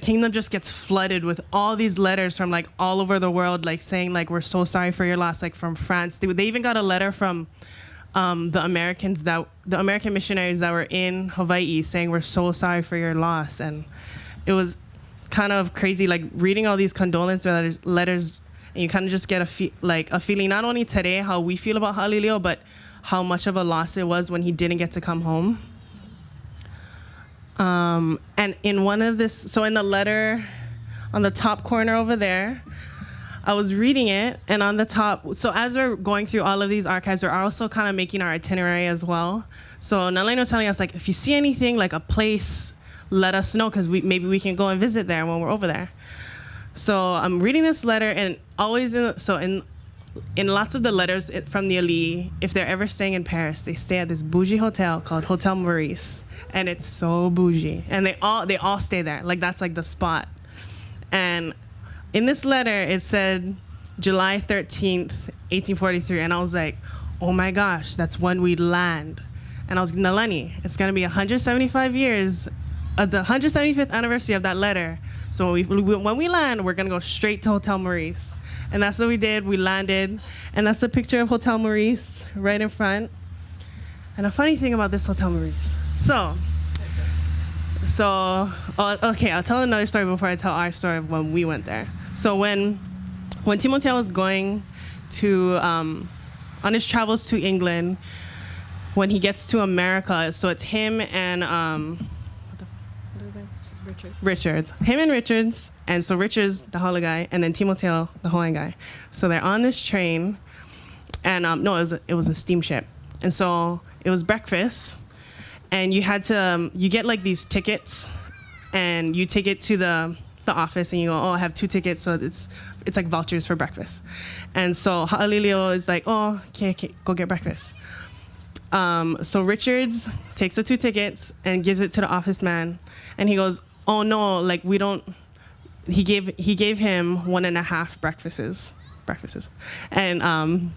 kingdom just gets flooded with all these letters from like all over the world, like saying like, we're so sorry for your loss, like from France. They even got a letter from the American missionaries that were in Hawaii saying, we're so sorry for your loss. And it was kind of crazy, like reading all these condolence letters, and you kind of just get a feeling not only today how we feel about Ha'alilio, but how much of a loss it was when he didn't get to come home. And in one of this, so in the letter on the top corner over there, I was reading it, and on the top, so as we're going through all of these archives, we're also kind of making our itinerary as well. So Nalene was telling us, like, if you see anything, like a place, let us know, because maybe we can go and visit there when we're over there. So I'm reading this letter, and always in lots of the letters from the Ali, if they're ever staying in Paris, they stay at this bougie hotel called Hotel Maurice, and it's so bougie, and they all stay there, like that's like the spot. And in this letter, it said July 13th, 1843, and I was like, oh my gosh, that's when we land. And I was, Nalani, it's gonna be 175 years, the 175th anniversary of that letter. So when we land, we're gonna go straight to Hotel Maurice. And that's what we did. We landed, and that's a picture of Hotel Maurice right in front. And a funny thing about this Hotel Maurice. Okay, I'll tell another story before I tell our story of when we went there. So when Timoteo was going to, on his travels to England, when he gets to America, so it's him and, what is his name? Richards. Him and Richards. And so Richards, the Hala guy, and then Timoteo, the Hawaiian guy. So they're on this train, and no, it was a steamship. And so it was breakfast, and you had to, you get like these tickets, and you take it to the office, and you go, oh, I have 2 tickets, so it's like vouchers for breakfast. And so Ha'alilio is like, oh, okay, go get breakfast. So Richards takes the 2 tickets and gives it to the office man, and he goes, oh no, like we don't. He gave him 1.5 breakfasts, and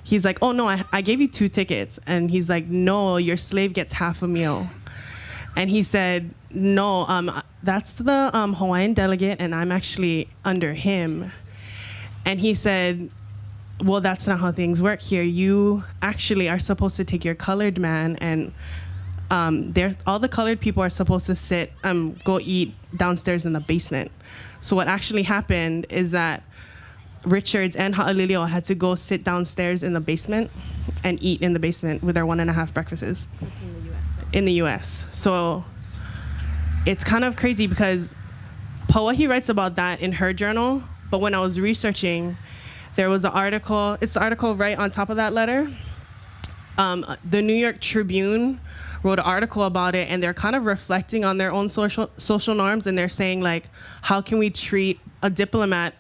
he's like, oh no, I gave you 2 tickets, and he's like, no, your slave gets half a meal, and he said, no, that's the Hawaiian delegate, and I'm actually under him, and he said, well, that's not how things work here. You actually are supposed to take your colored man, and all the colored people are supposed to go eat downstairs in the basement. So what actually happened is that Richards and Ha'alilio had to go sit downstairs in the basement and eat in the basement with their 1.5 breakfasts. That's in the U.S. In the U.S. So it's kind of crazy because Pauahi writes about that in her journal, but when I was researching, there was an article, it's the article right on top of that letter. The New York Tribune wrote an article about it, and they're kind of reflecting on their own social norms, and they're saying like, how can we treat a diplomat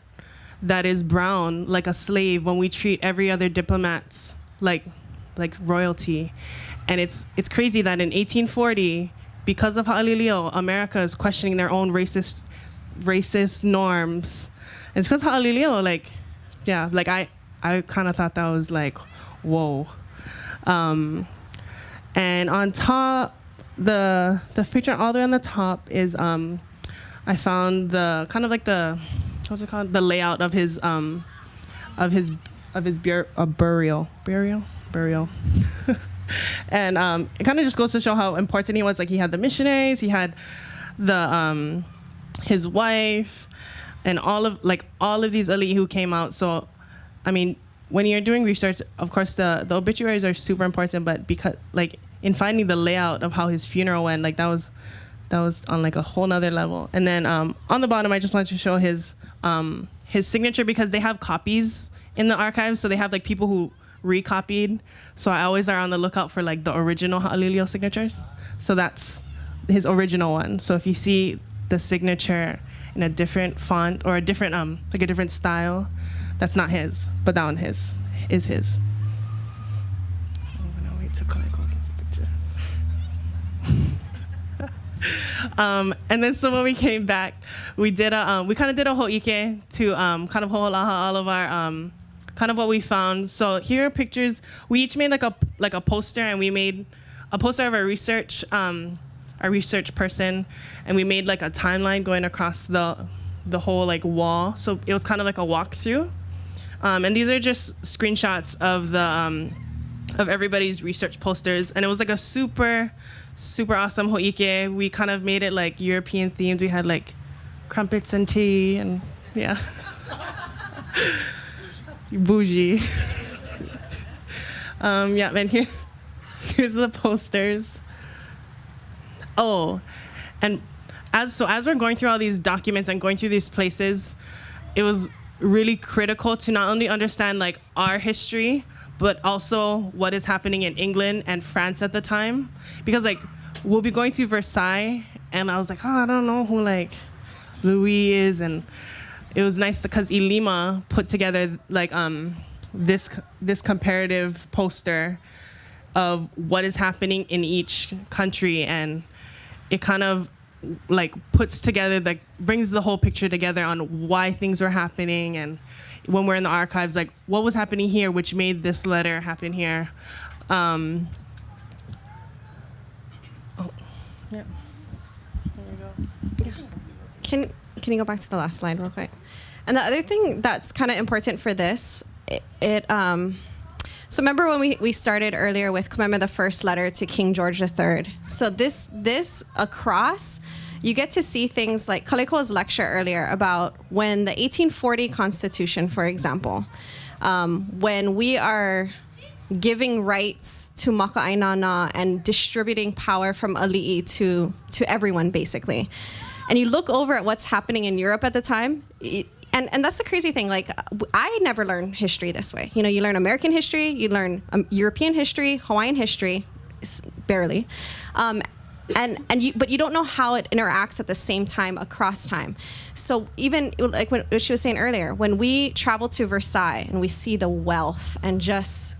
that is brown like a slave when we treat every other diplomat like royalty? And it's crazy that in 1840, because of Ha'alilio, America is questioning their own racist norms. And it's because Ha'alilio, I kind of thought that was like, whoa. And on top, the picture all the way on the top is I found the kind of like the, what's it called? The layout of his burial. And it kind of just goes to show how important he was. Like, he had the missionaries, he had the his wife, and all of these elite who came out. So, I mean, when you're doing research, of course the obituaries are super important, but because like in finding the layout of how his funeral went, like that was on like a whole nother level. And then on the bottom, I just wanted to show his signature, because they have copies in the archives, so they have like people who recopied. So I always are on the lookout for like the original Ha'alilio signatures. So that's his original one. So if you see the signature in a different font or a different like a different style, that's not his, but that one is his. I'm gonna wait till Kaleko gets a picture. And then so when we came back, we kind of did a ho'ike to kind of ho'olaha all of our kind of what we found. So here are pictures. We each made like a poster, and we made a poster of our research person, and we made like a timeline going across the whole like wall. So it was kind of like a walkthrough. And these are just screenshots of the of everybody's research posters, and it was like a super awesome ho'ike. We kind of made it like European themed. We had like crumpets and tea, and yeah. Bougie. Yeah, and here's the posters. Oh, and as we're going through all these documents and going through these places, it was really critical to not only understand like our history, but also what is happening in England and France at the time. Because like we'll be going through Versailles, and I was like, oh, I don't know who like Louis is, and it was nice because Ilima put together like this comparative poster of what is happening in each country, and it kind of like puts together, like brings the whole picture together on why things were happening, and when we're in the archives, like what was happening here, which made this letter happen here. Oh, yeah. There we go. Yeah. Can you go back to the last slide real quick? And the other thing that's kind of important for this, so remember when we started earlier with commemorate the first letter to King George III. So this across, you get to see things like Kaleko's lecture earlier about when the 1840 Constitution, for example, when we are giving rights to maka'ainana and distributing power from ali'i to everyone, basically. And you look over at what's happening in Europe at the time, and that's the crazy thing. Like, I never learned history this way. You know, you learn American history, you learn European history, Hawaiian history, barely, but you don't know how it interacts at the same time across time. So even like what she was saying earlier, when we travel to Versailles and we see the wealth and just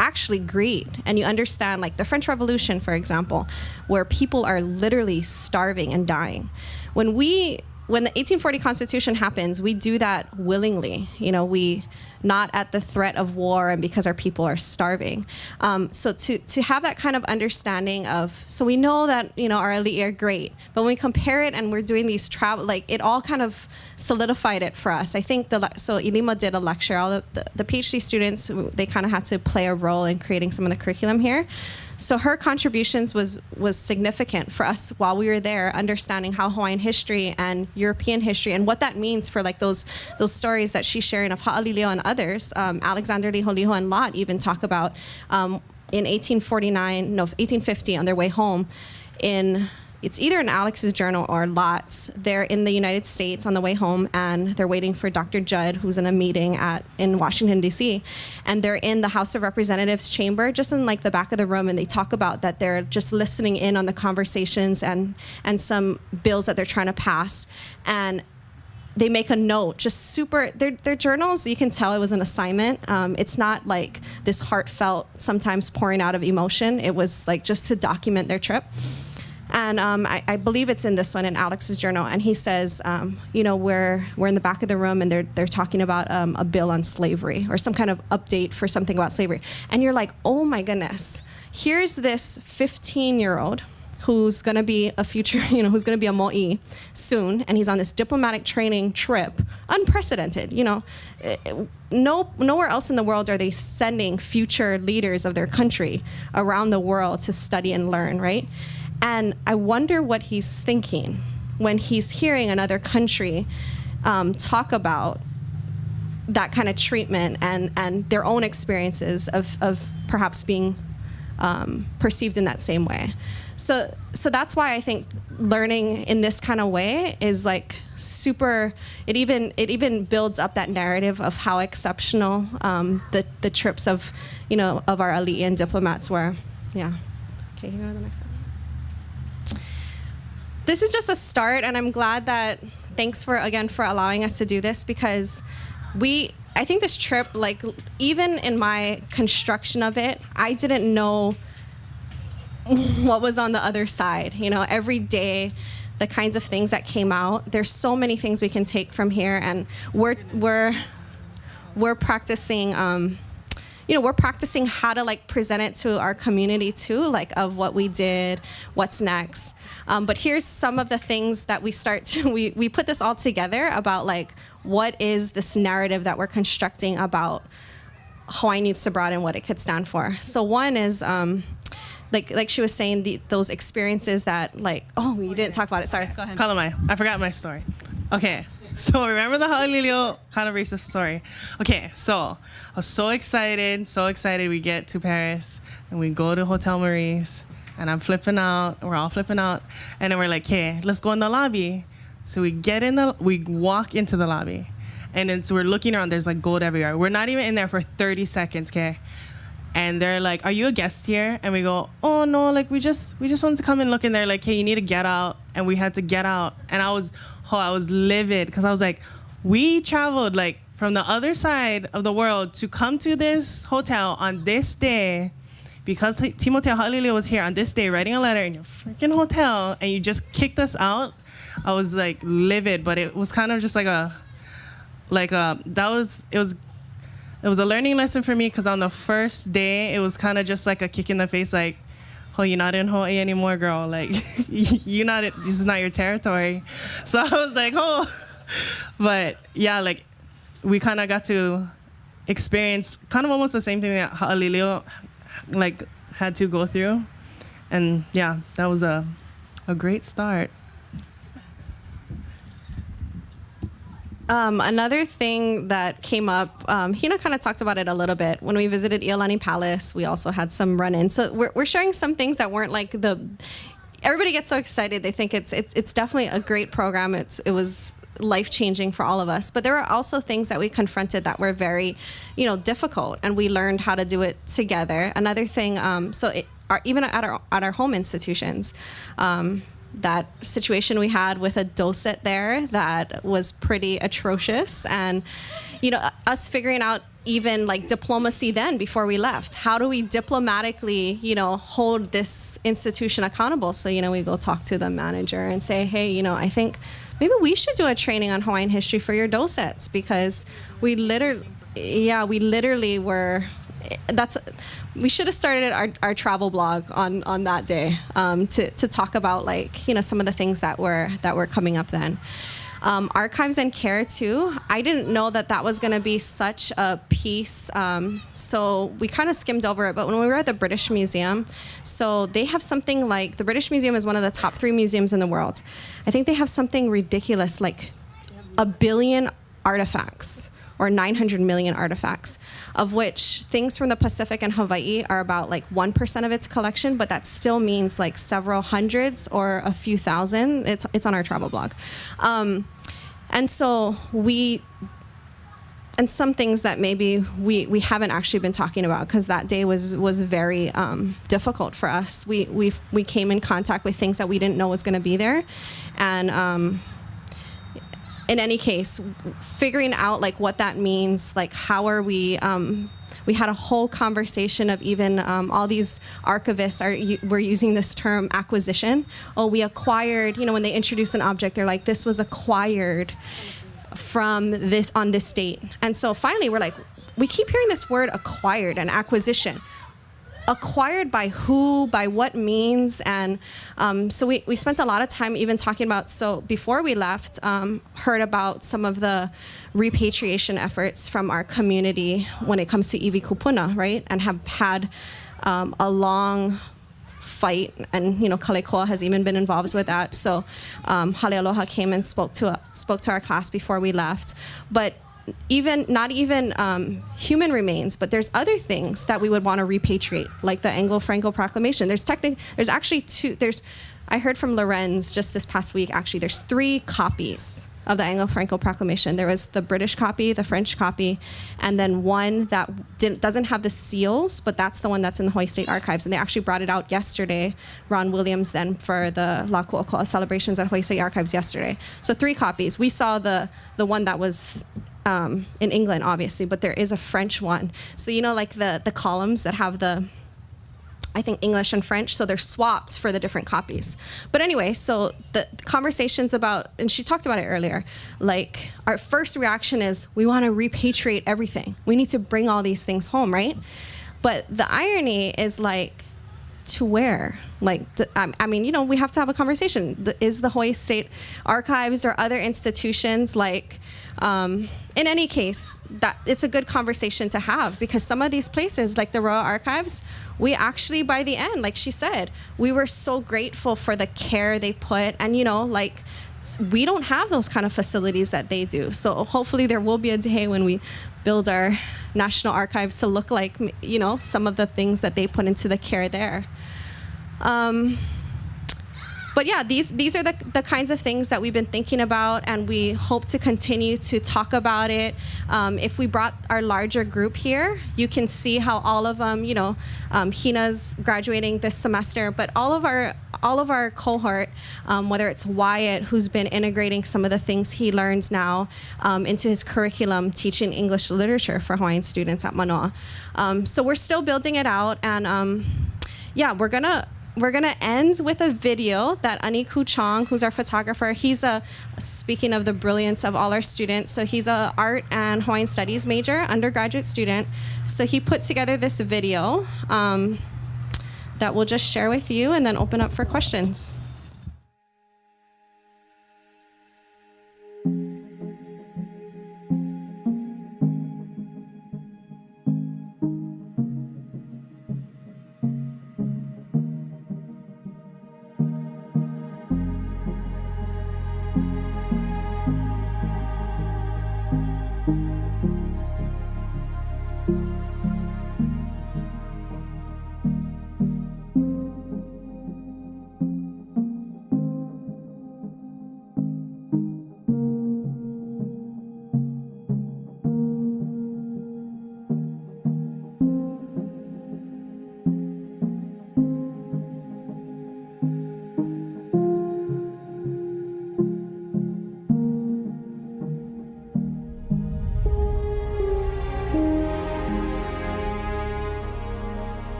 actually greed, and you understand like the French Revolution, for example, where people are literally starving and dying. When the 1840 Constitution happens, we do that willingly. You know, we not at the threat of war and because our people are starving. So to have that kind of understanding of, so we know that, you know, our elite are great, but when we compare it and we're doing these travel, like it all kind of solidified it for us. I think so Ilima did a lecture. All the PhD students, they kind of had to play a role in creating some of the curriculum here. So her contributions was significant for us while we were there, understanding how Hawaiian history and European history and what that means for like those stories that she's sharing of Ha'alilio and others. Alexander Liholiho and Lot even talk about in 1850 on their way home it's either in Alex's journal or Lot's. They're in the United States on the way home, and they're waiting for Dr. Judd, who's in a meeting in Washington, D.C. And they're in the House of Representatives chamber, just in like the back of the room, and they talk about that they're just listening in on the conversations and some bills that they're trying to pass. And they make a note, just super, their journals, you can tell it was an assignment. It's not like this heartfelt, sometimes pouring out of emotion. It was like just to document their trip. And I believe it's in this one, in Alex's journal. And he says, you know, we're in the back of the room and they're talking about a bill on slavery or some kind of update for something about slavery. And you're like, oh my goodness, here's this 15-year-old who's going to be a future, you know, who's going to be a mo'i soon, and he's on this diplomatic training trip, unprecedented, you know. Nowhere else in the world are they sending future leaders of their country around the world to study and learn, right? And I wonder what he's thinking when he's hearing another country talk about that kind of treatment and their own experiences of perhaps being perceived in that same way. So that's why I think learning in this kind of way is like super. It even builds up that narrative of how exceptional the trips of, you know, of our elite and diplomats were. Yeah. Okay, you go to the next one. This is just a start, and I'm glad that. Thanks for allowing us to do this, because I think this trip, like, even in my construction of it, I didn't know what was on the other side. You know, every day, the kinds of things that came out. There's so many things we can take from here, and we're practicing. You know, we're practicing how to like present it to our community too, like of what we did, what's next. But here's some of the things that we put this all together about like what is this narrative that we're constructing about Hawaiian Youths Abroad and what it could stand for. So one is. Like she was saying, those experiences that like, oh, you didn't talk about it. Sorry, go ahead. Kalamai, I forgot my story. Okay, so remember the Ha'alilio kind of racist story? Okay, so I was so excited. We get to Paris and we go to Hotel Maurice and I'm flipping out. We're all flipping out. And then we're like, okay, let's go in the lobby. So we walk into the lobby and so we're looking around. There's like gold everywhere. We're not even in there for 30 seconds, okay? And they're like, are you a guest here? And we go, oh no, like we just wanted to come and look. And they're like, hey, you need to get out. And we had to get out. And I was livid, because I was like, we traveled like from the other side of the world to come to this hotel on this day, because Timoteo Ha'alilio was here on this day writing a letter in your freaking hotel, and you just kicked us out. I was like livid, but it was kind of just it was a learning lesson for me, because on the first day, it was kind of just like a kick in the face, like, oh, you're not in Hawaii anymore, girl. Like, this is not your territory. So I was like, oh. But yeah, like, we kind of got to experience kind of almost the same thing that Ha'alilio, like, had to go through. And yeah, that was a great start. Another thing that came up, Hina kind of talked about it a little bit. When we visited Iolani Palace, we also had some run-ins. So we're sharing some things that weren't like everybody gets so excited. They think it's definitely a great program. It was life-changing for all of us. But there were also things that we confronted that were very, you know, difficult, and we learned how to do it together. Another thing, even at our home institutions, that situation we had with a docet there that was pretty atrocious, and you know, us figuring out even like diplomacy then before we left. How do we diplomatically, you know, hold this institution accountable? So, you know, we go talk to the manager and say, hey, you know, I think maybe we should do a training on Hawaiian history for your docets, because we literally were. We should have started our travel blog on that day to talk about, like, you know, some of the things that were coming up then. Archives and care too. I didn't know that was going to be such a piece, so we kind of skimmed over it. But when we were at the British Museum, so they have something like, the British Museum is one of the top 3 museums in the world. I think they have something ridiculous like 1 billion artifacts, or 900 million artifacts, of which things from the Pacific and Hawaii are about like 1% of its collection, but that still means like several hundreds or a few thousand. It's on our travel blog. And so and some things that maybe we haven't actually been talking about, because that day was very difficult for us. We came in contact with things that we didn't know was gonna be there. And in any case, figuring out like what that means, like how are we we had a whole conversation of even all these archivists were using this term acquisition. Oh, we acquired, when they introduce an object, they're like, this was acquired from this on this date. And so finally we're like, we keep hearing this word acquired and acquisition. Acquired by who, by what means, and so we spent a lot of time even talking about, so before we left, heard about some of the repatriation efforts from our community when it comes to iwi kupuna, right? And have had a long fight, and Kalekoa has even been involved with that. So Halealoha came and spoke to our class before we left, but not even human remains, but there's other things that we would want to repatriate, like the Anglo-Franco Proclamation. There's actually two. I heard from Lorenz just this past week. Actually, there's 3 copies of the Anglo-Franco Proclamation. There was the British copy, the French copy, and then one that doesn't have the seals, but that's the one that's in the Hawaii State Archives. And they actually brought it out yesterday. Ron Williams then for the Lāku ʻokoʻa celebrations at Hawaii State Archives yesterday. So 3 copies. We saw the one that was in England, obviously, but there is a French one. So like the columns that have I think English and French, so they're swapped for the different copies. But anyway, so the conversations about, and she talked about it earlier, like our first reaction is we want to repatriate everything. We need to bring all these things home, right? But the irony is like, to where? Like, I mean, we have to have a conversation. Is the Hawaii State Archives or other institutions like, in any case, that it's a good conversation to have, because some of these places, like the Royal Archives, we actually, by the end, like she said, we were so grateful for the care they put, and like we don't have those kind of facilities that they do. So hopefully there will be a day when we build our National Archives to look like, some of the things that they put into the care there. But yeah, these are the kinds of things that we've been thinking about, and we hope to continue to talk about it. If we brought our larger group here, you can see how all of them, Hina's graduating this semester, but all of our cohort, whether it's Wyatt, who's been integrating some of the things he learns now into his curriculum, teaching English literature for Hawaiian students at Mānoa. So we're still building it out, and yeah, we're gonna end with a video that Aniku Chong, who's our photographer, he's speaking of the brilliance of all our students, so he's a art and Hawaiian studies major, undergraduate student. So he put together this video that we'll just share with you and then open up for questions.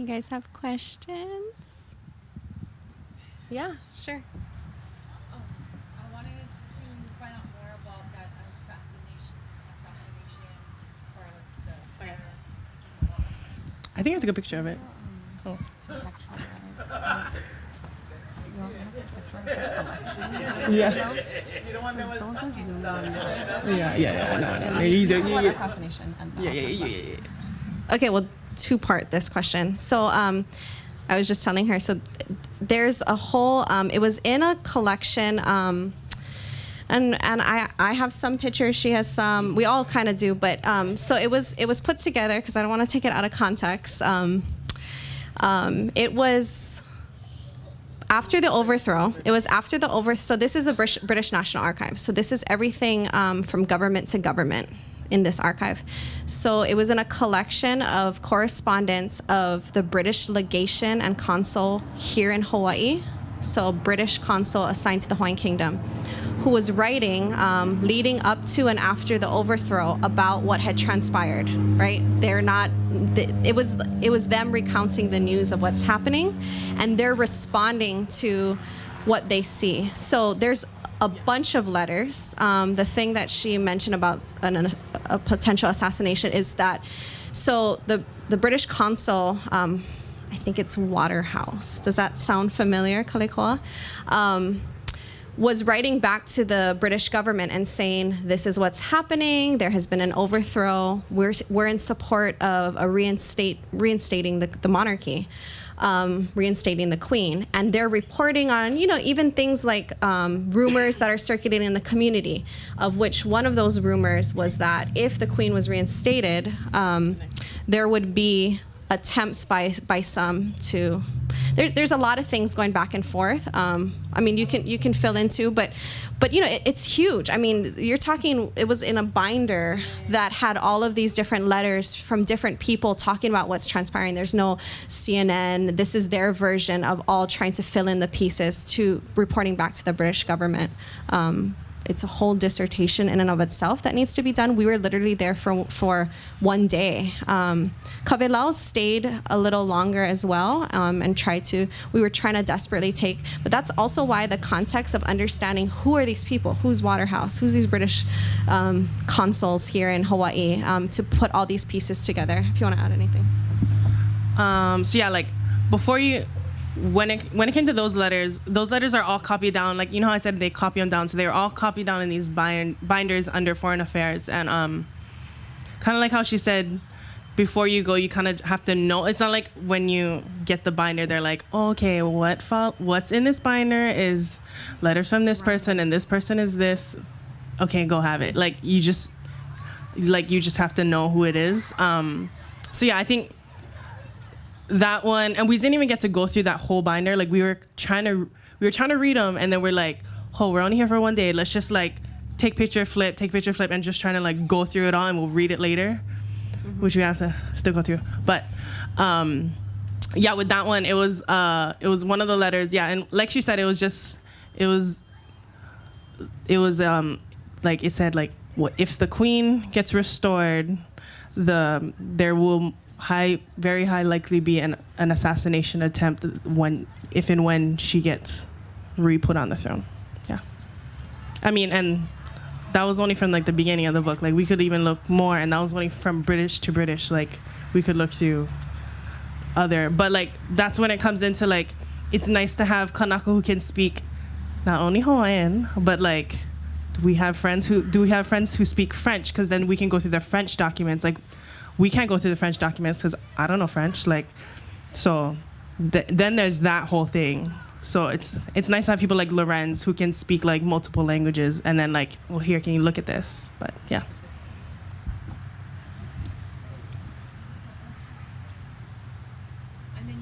You guys have questions? Yeah, sure. I wanted to find out more about that assassination or the. I think I took a picture of it. Oh. Yeah. You don't want to know Don't just zoom on. Yeah. Yeah. Assassination and Yeah. Okay, well, two-part this question. So I was just telling her, so there's a whole, it was in a collection, and I have some pictures, she has some, we all kind of do, but so it was put together, because I don't want to take it out of context. It was after the overthrow. So this is the British National Archives. So this is everything from government to government in this archive. So it was in a collection of correspondence of the British legation and consul here in Hawaii. So British consul assigned to the Hawaiian Kingdom, who was writing leading up to and after the overthrow about what had transpired, right? It was them recounting the news of what's happening, and they're responding to what they see. So there's a bunch of letters. The thing that she mentioned about a potential assassination is that, so the British consul, I think it's Waterhouse. Does that sound familiar, Kalikoa? Was writing back to the British government and saying, this is what's happening, there has been an overthrow, we're in support of reinstating the monarchy, reinstating the queen. And they're reporting on, even things like rumors that are circulating in the community, of which one of those rumors was that if the queen was reinstated, there would be attempts by some to. There's a lot of things going back and forth. I mean, you can fill into, but it's huge. I mean, you're talking. It was in a binder that had all of these different letters from different people talking about what's transpiring. There's no CNN. This is their version of all trying to fill in the pieces to reporting back to the British government. It's a whole dissertation in and of itself that needs to be done. We were literally there for one day. Kawelau stayed a little longer as well, and we were trying to desperately but that's also why the context of understanding who are these people, who's Waterhouse, who's these British consuls here in Hawaii, to put all these pieces together. If you want to add anything. So yeah, like before when it came to those letters are all copied down. Like, how I said they copy them down. So they were all copied down in these binders under Foreign Affairs. And kind of like how she said, before you go, you kind of have to know. It's not like when you get the binder, they're like, oh, okay, what's in this binder is letters from this person, and this person is this. Okay, go have it. Like, you just have to know who it is. So yeah, I think that one, and we didn't even get to go through that whole binder. Like, we were trying to read them, and then we're like, oh, we're only here for one day. Let's just like take picture, flip, and just trying to like go through it all, and we'll read it later, which we have to still go through. But yeah, with that one, it was one of the letters. Yeah, and like she said, it was like it said, like, what if the queen gets restored, there will very high likely be an assassination attempt if and when she gets re-put on the throne. Yeah. I mean, and that was only from like the beginning of the book. Like, we could even look more, and that was only from British to British. Like, we could look through but like, that's when it comes into like, it's nice to have kanaka who can speak not only Hawaiian, but like, do we have friends who speak French? Because then we can go through their French documents. Like, we can't go through the French documents because I don't know French. Like, so then there's that whole thing. So it's nice to have people like Lorenz who can speak like multiple languages, and then like, well, here, can you look at this? But yeah. And then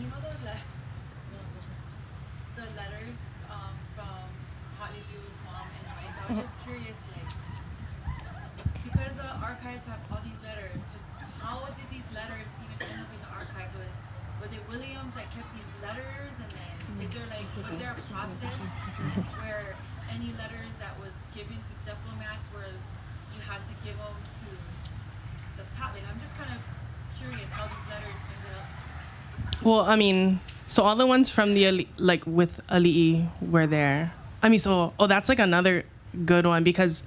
the letters from Halilu's mom and wife. I was just curious, like, because the archives have all these letters, just how did these letters even end up in the archives? Was it Williams that kept these letters, and then was there a process where any letters that was given to diplomats where you had to give them to the Patlan? I'm just kind of curious how these letters ended up Well, I mean, so all the ones from the like with Ali'i were there. I mean, that's like another good one because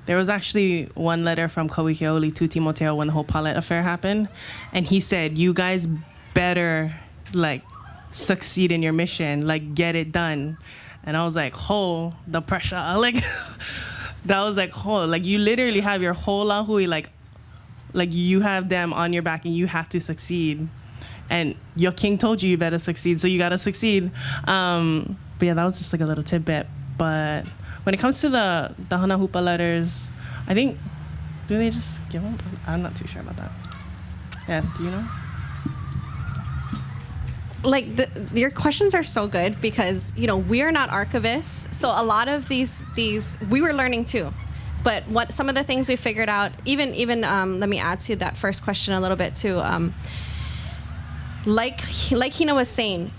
there was actually one letter from Kauikeoli to Timoteo when the whole Paulette affair happened, and he said, "You guys better like succeed in your mission, like get it done." And I was like, "Oh, the pressure!" Like that was like, "Oh, like you literally have your whole lahui like you have them on your back and you have to succeed." And your king told you better succeed, so you gotta succeed. But yeah, that was just like a little tidbit. But when it comes to the Hana Hupa letters, I think, do they just give them? I'm not too sure about that. Yeah, do you know? Like your questions are so good because we're not archivists, so a lot of these we were learning too. But what some of the things we figured out, even let me add to that first question a little bit too. Like Hina was saying,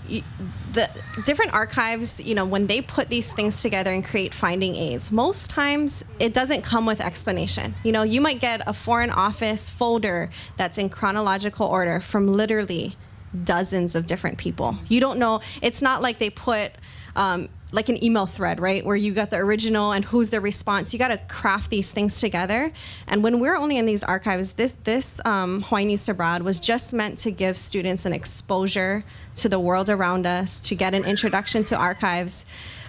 the different archives, when they put these things together and create finding aids, most times it doesn't come with explanation. You might get a Foreign Office folder that's in chronological order from literally dozens of different people. You don't know. It's not like they put like an email thread, right, where you got the original and who's the response. You got to craft these things together. And when we're only in these archives, this Hawaii Needs to Broad was just meant to give students an exposure to the world around us, to get an introduction to archives.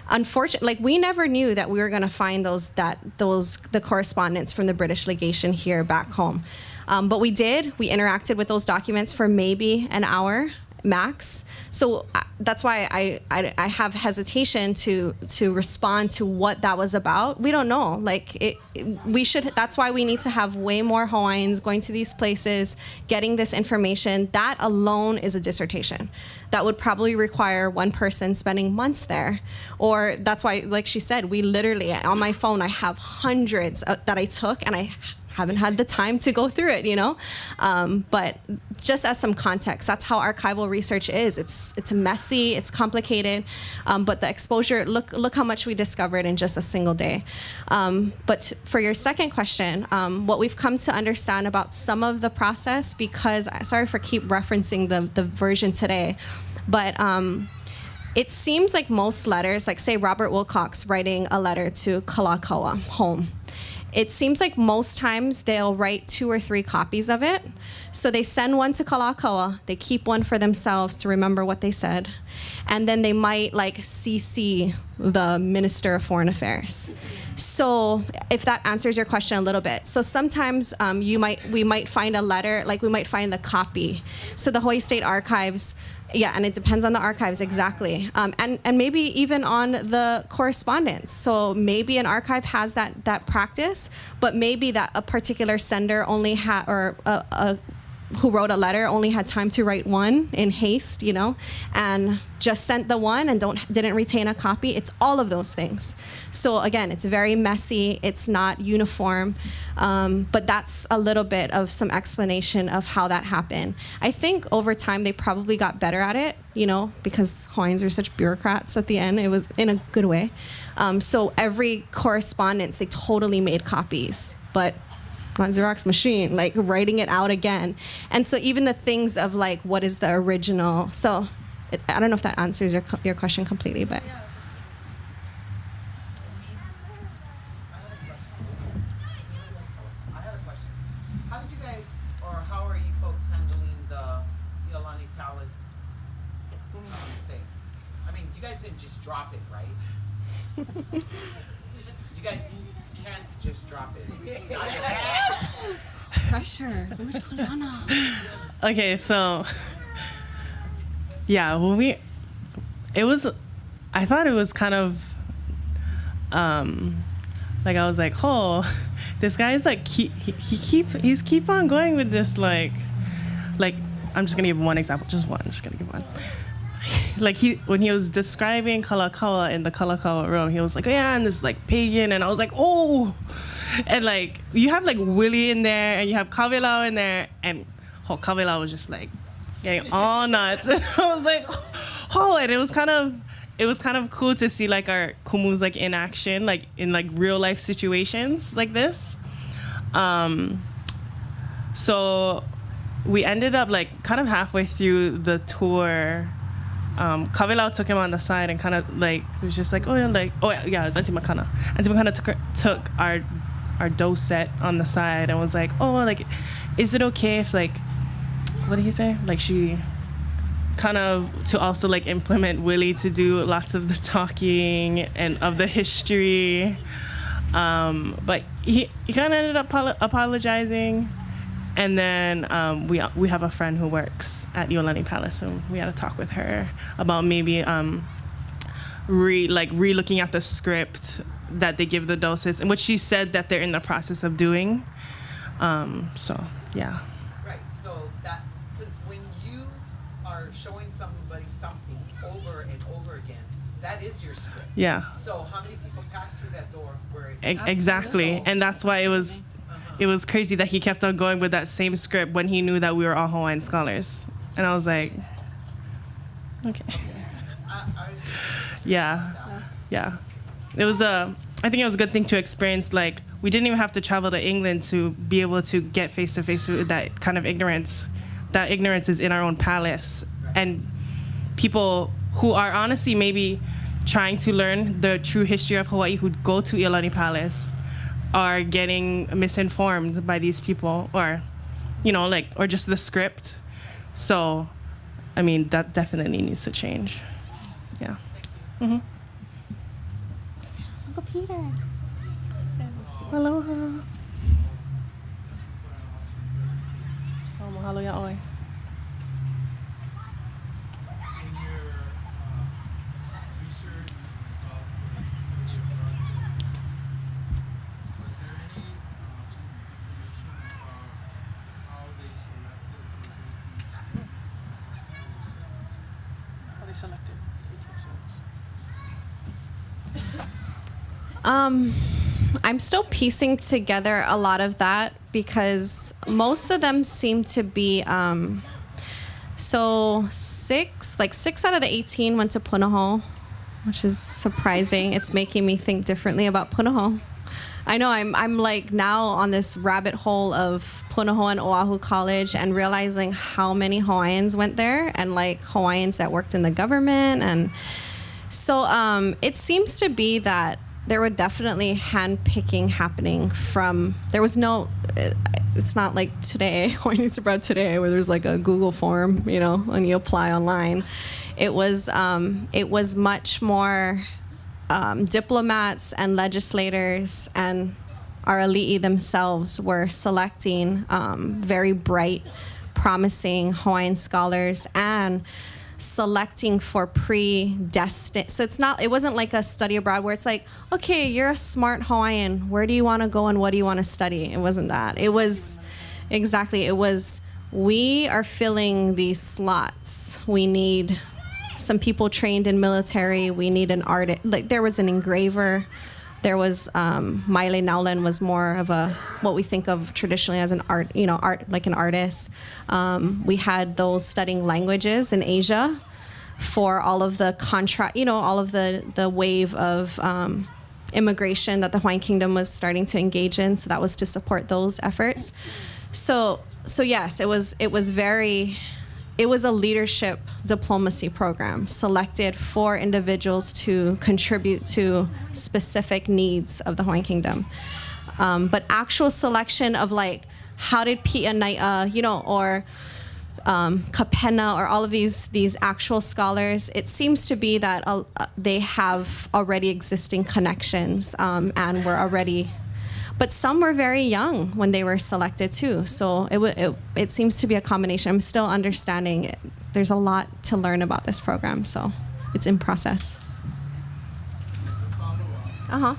Unfortunately, we never knew that we were going to find the correspondence from the British legation here back home. But we did. We interacted with those documents for maybe an hour max. So that's why I have hesitation to respond to what that was about. We don't know. That's why we need to have way more Hawaiians going to these places, getting this information. That alone is a dissertation. That would probably require one person spending months there. Or that's why, like she said, we literally, on my phone, I have hundreds that I took and I haven't had the time to go through it, but just as some context, that's how archival research is. It's messy, it's complicated, but the exposure, look how much we discovered in just a single day. But for your second question, what we've come to understand about some of the process, because, sorry for keep referencing the version today, but it seems like most letters, like say Robert Wilcox writing a letter to Kalakaua, home, it seems like most times they'll write 2 or 3 copies of it. So they send one to Kalakaua, they keep one for themselves to remember what they said, and then they might CC the Minister of Foreign Affairs. So if that answers your question a little bit. So sometimes we might find a letter, we might find the copy. So the Hawaii State Archives, yeah, and it depends on the archives, exactly. And maybe even on the correspondence. So maybe an archive has that practice, but maybe that a particular sender only had, or who wrote a letter only had time to write one in haste, and just sent the one and didn't retain a copy. It's all of those things. So again, it's very messy. It's not uniform, but that's a little bit of some explanation of how that happened. I think over time they probably got better at it, because Hawaiians are such bureaucrats at the end. It was in a good way. So every correspondence, they totally made copies, but not Xerox machine, writing it out again. And so even the things of what is the original. So I don't know if that answers your question completely, but. I had a question. How did you guys, or how are you folks handling the Iolani Palace thing? I mean, you guys didn't just drop it, right? You guys can't just drop it. Pressure. So much Okay, so yeah, I thought it was kind of I was like, oh, this guy's he's keep on going with this I'm just gonna give one example, just gonna give one. When he was describing Kalakaua in the Kalakaua room, he was like, oh yeah, and this pagan, and I was like, oh, and you have Willie in there, and you have Kawelau in there, and Kawelau was just getting all nuts, and I was like, oh, and it was kind of cool to see our kumus in action, in real life situations like this. So we ended up like kind of halfway through the tour. Kaori-Lei took him on the side and kind of like was just like, oh yeah, it was Auntie Makana. Auntie Makana took our dough set on the side and was like, oh, like, is it okay if like, what did he say? Like she kind of to also like implement Willie to do lots of the talking and of the history. But he kind of ended up apologizing. And then we have a friend who works at Iolani Palace, and we had a talk with her about maybe re-looking at the script that they give the doses, and what she said that they're in the process of doing. So yeah. Right. So that because when you are showing somebody something over and over again, that is your script. Yeah. So how many people pass through that door where it Exactly, and that's why it was. It was crazy that he kept on going with that same script when he knew that we were all Hawaiian scholars. And I was like, okay. Yeah. It was I think it was a good thing to experience. Like, we didn't even have to travel to England to be able to get face to face with that kind of ignorance. That ignorance is in our own palace. And people who are honestly maybe trying to learn the true history of Hawaii who go to Iolani Palace are getting misinformed by these people, or, or just the script. So, I mean, that definitely needs to change. Yeah. Mm-hmm. Uncle Peter. Aloha. Oh, mahalo ya'oi. I'm still piecing together a lot of that because most of them seem to be six out of the 18 went to Punahou, which is surprising. It's making me think differently about Punahou. I know I'm like now on this rabbit hole of Punahou and Oahu College and realizing how many Hawaiians went there and like Hawaiians that worked in the government. And so it seems to be that there were definitely hand-picking happening from, there was no, it's not like today, Hawaiian Needs Abroad today, where there's like a Google form, and you apply online. It was much more diplomats and legislators and our ali'i themselves were selecting very bright, promising Hawaiian scholars and selecting for predestined. So it wasn't like a study abroad where it's like, okay, you're a smart Hawaiian. Where do you want to go and what do you want to study? It wasn't that. It was we are filling these slots. We need some people trained in military. We need an artist. Like there was an engraver. There was Maile Naulen was more of what we think of traditionally as an art like an artist. We had those studying languages in Asia for all of the all of the wave of immigration that the Hawaiian Kingdom was starting to engage in. So that was to support those efforts. So yes, it was a leadership diplomacy program selected for individuals to contribute to specific needs of the Hawaiian Kingdom. But actual selection of like, how did Pi'anaia, or Kapena, or all of these actual scholars, it seems to be that they have already existing connections and were already. But some were very young when they were selected too. So it seems to be a combination. I'm still understanding it. There's a lot to learn about this program, so it's in process. Uh-huh.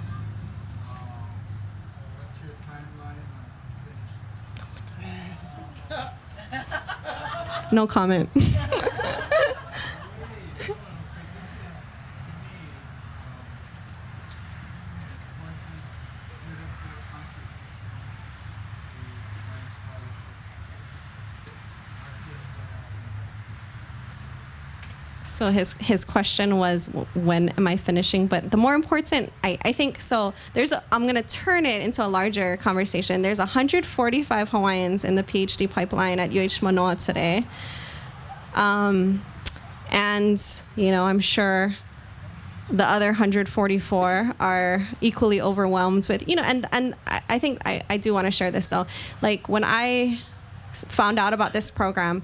What's your timeline on finish? No comment. So his question was, when am I finishing? But the more important, I think, so I'm going to turn it into a larger conversation. There's 145 Hawaiians in the PhD pipeline at UH Manoa today. And, I'm sure the other 144 are equally overwhelmed with, and I think I do want to share this though. Like when I found out about this program,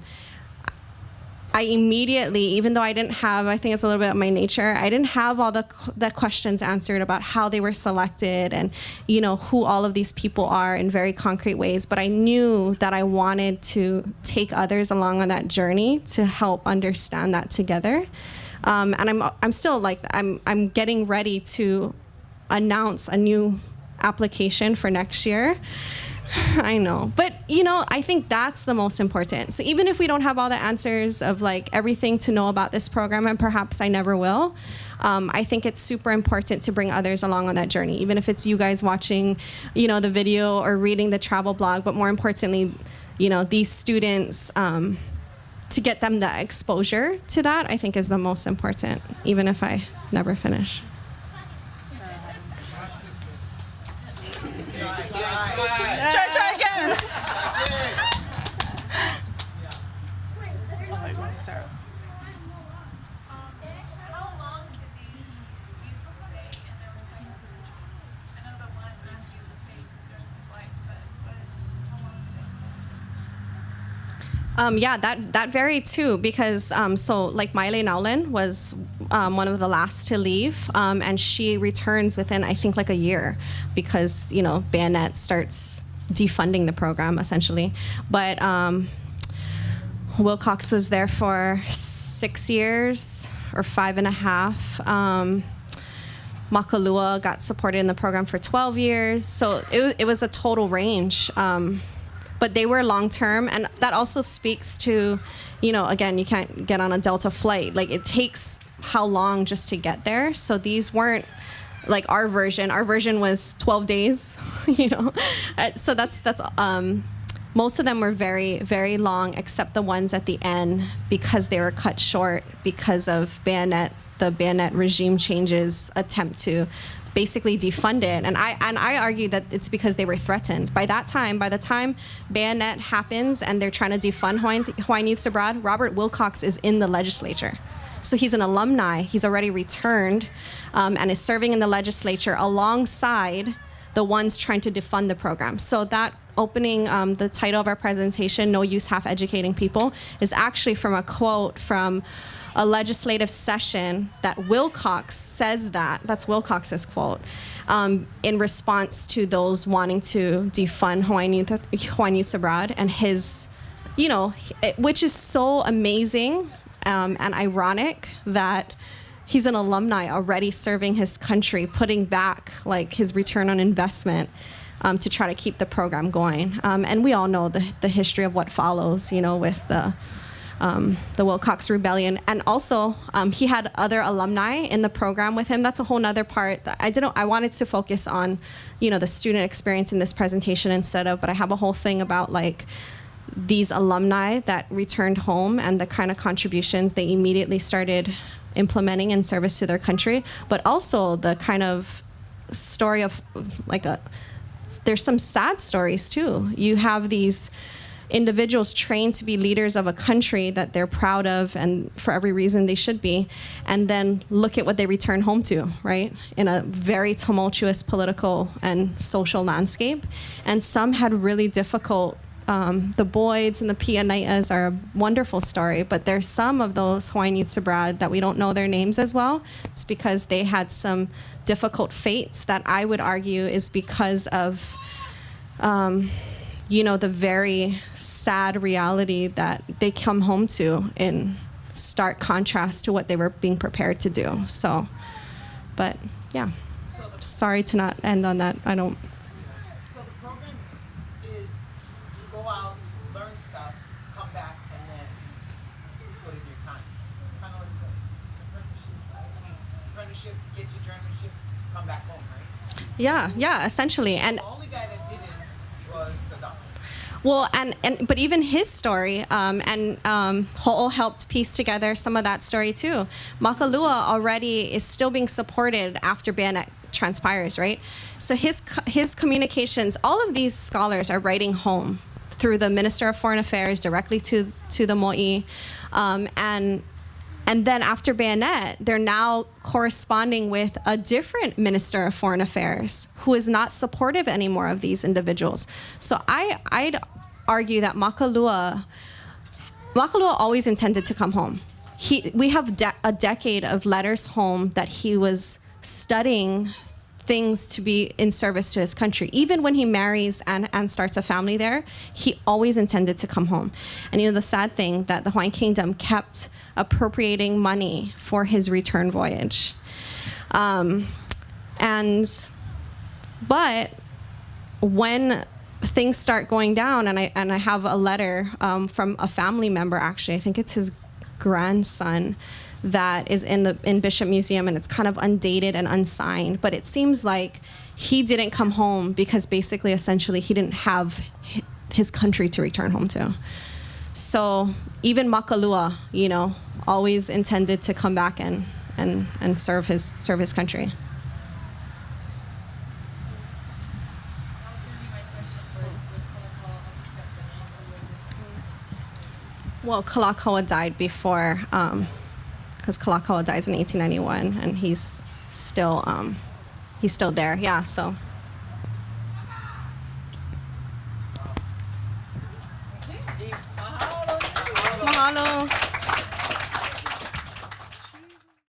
I immediately, even though I didn't have, I think it's a little bit of my nature, I didn't have all the questions answered about how they were selected and, who all of these people are in very concrete ways. But I knew that I wanted to take others along on that journey to help understand that together. And I'm still I'm getting ready to announce a new application for next year. I know. But, I think that's the most important. So even if we don't have all the answers of everything to know about this program, and perhaps I never will, I think it's super important to bring others along on that journey, even if it's you guys watching, the video or reading the travel blog, but more importantly, these students, to get them the exposure to that, I think is the most important, even if I never finish. Try again. How long did these youth stay in their respective countries? I know the one youth stayed their whole life, but how long did they stay? That varied too, because so Maile Naulin was one of the last to leave, and she returns within I think a year, because Bayonet starts defunding the program essentially. But Wilcox was there for 6 years or 5.5. Makalua got supported in the program for 12 years, so it was a total range. But they were long-term, and that also speaks to, again, you can't get on a Delta flight. It takes how long just to get there. So these weren't our version. Our version was 12 days, So that's most of them were very, very long, except the ones at the end, because they were cut short because of the Bayonet regime changes attempt to basically defund it. And I argue that it's because they were threatened. By the time Bayonet happens and they're trying to defund Hawaiian Youths Abroad, Robert Wilcox is in the legislature. So he's an alumni. He's already returned and is serving in the legislature alongside the ones trying to defund the program. So that opening, the title of our presentation, No Use Half Educating People, is actually from a quote from a legislative session that Wilcox says that's Wilcox's quote, in response to those wanting to defund Hawaiian Youths Abroad, and his, which is so amazing and ironic that he's an alumni already serving his country, putting back his return on investment to try to keep the program going. And we all know the history of what follows, with the Wilcox Rebellion. And also, he had other alumni in the program with him. That's a whole nother part that I wanted to focus on, the student experience in this presentation instead of, but I have a whole thing about these alumni that returned home and the kind of contributions they immediately started implementing in service to their country, but also the kind of story of there's some sad stories too. You have these individuals trained to be leaders of a country that they're proud of and for every reason they should be, and then look at what they return home to, right? In a very tumultuous political and social landscape. And some had really difficult, the Boyds and the Pianaitas are a wonderful story, but there's some of those Hawaiian Youths Abroad that we don't know their names as well. It's because they had some difficult fates that I would argue is because of the very sad reality that they come home to in stark contrast to what they were being prepared to do. So, but yeah, sorry to not end on that. I don't. So the program is you go out, learn stuff, come back, and then you put in your time. Kind of like the apprenticeship, get your journeymanship, come back home, right? Yeah, essentially. And The only guy that didn't was the doctor. Well, but even his story, Ho'o helped piece together some of that story too. Makalua already is still being supported after bayonet transpires, right? So his communications, all of these scholars are writing home through the Minister of Foreign Affairs directly to the mo'i, and then after bayonet, they're now corresponding with a different Minister of Foreign Affairs who is not supportive anymore of these individuals. So I'd argue that Makalua always intended to come home. We have a decade of letters home that he was studying things to be in service to his country. Even when he marries and starts a family there, he always intended to come home. And the sad thing that the Hawaiian Kingdom kept appropriating money for his return voyage. But when things start going down, and I have a letter from a family member, actually, I think it's his grandson, that is in Bishop Museum, and it's kind of undated and unsigned, but it seems like he didn't come home because basically, essentially, he didn't have his country to return home to. So even Makalua, always intended to come back and serve his country. Well, Kalakaua died before, because Kalakaua dies in 1891, and he's still there. Yeah, so. Mahalo.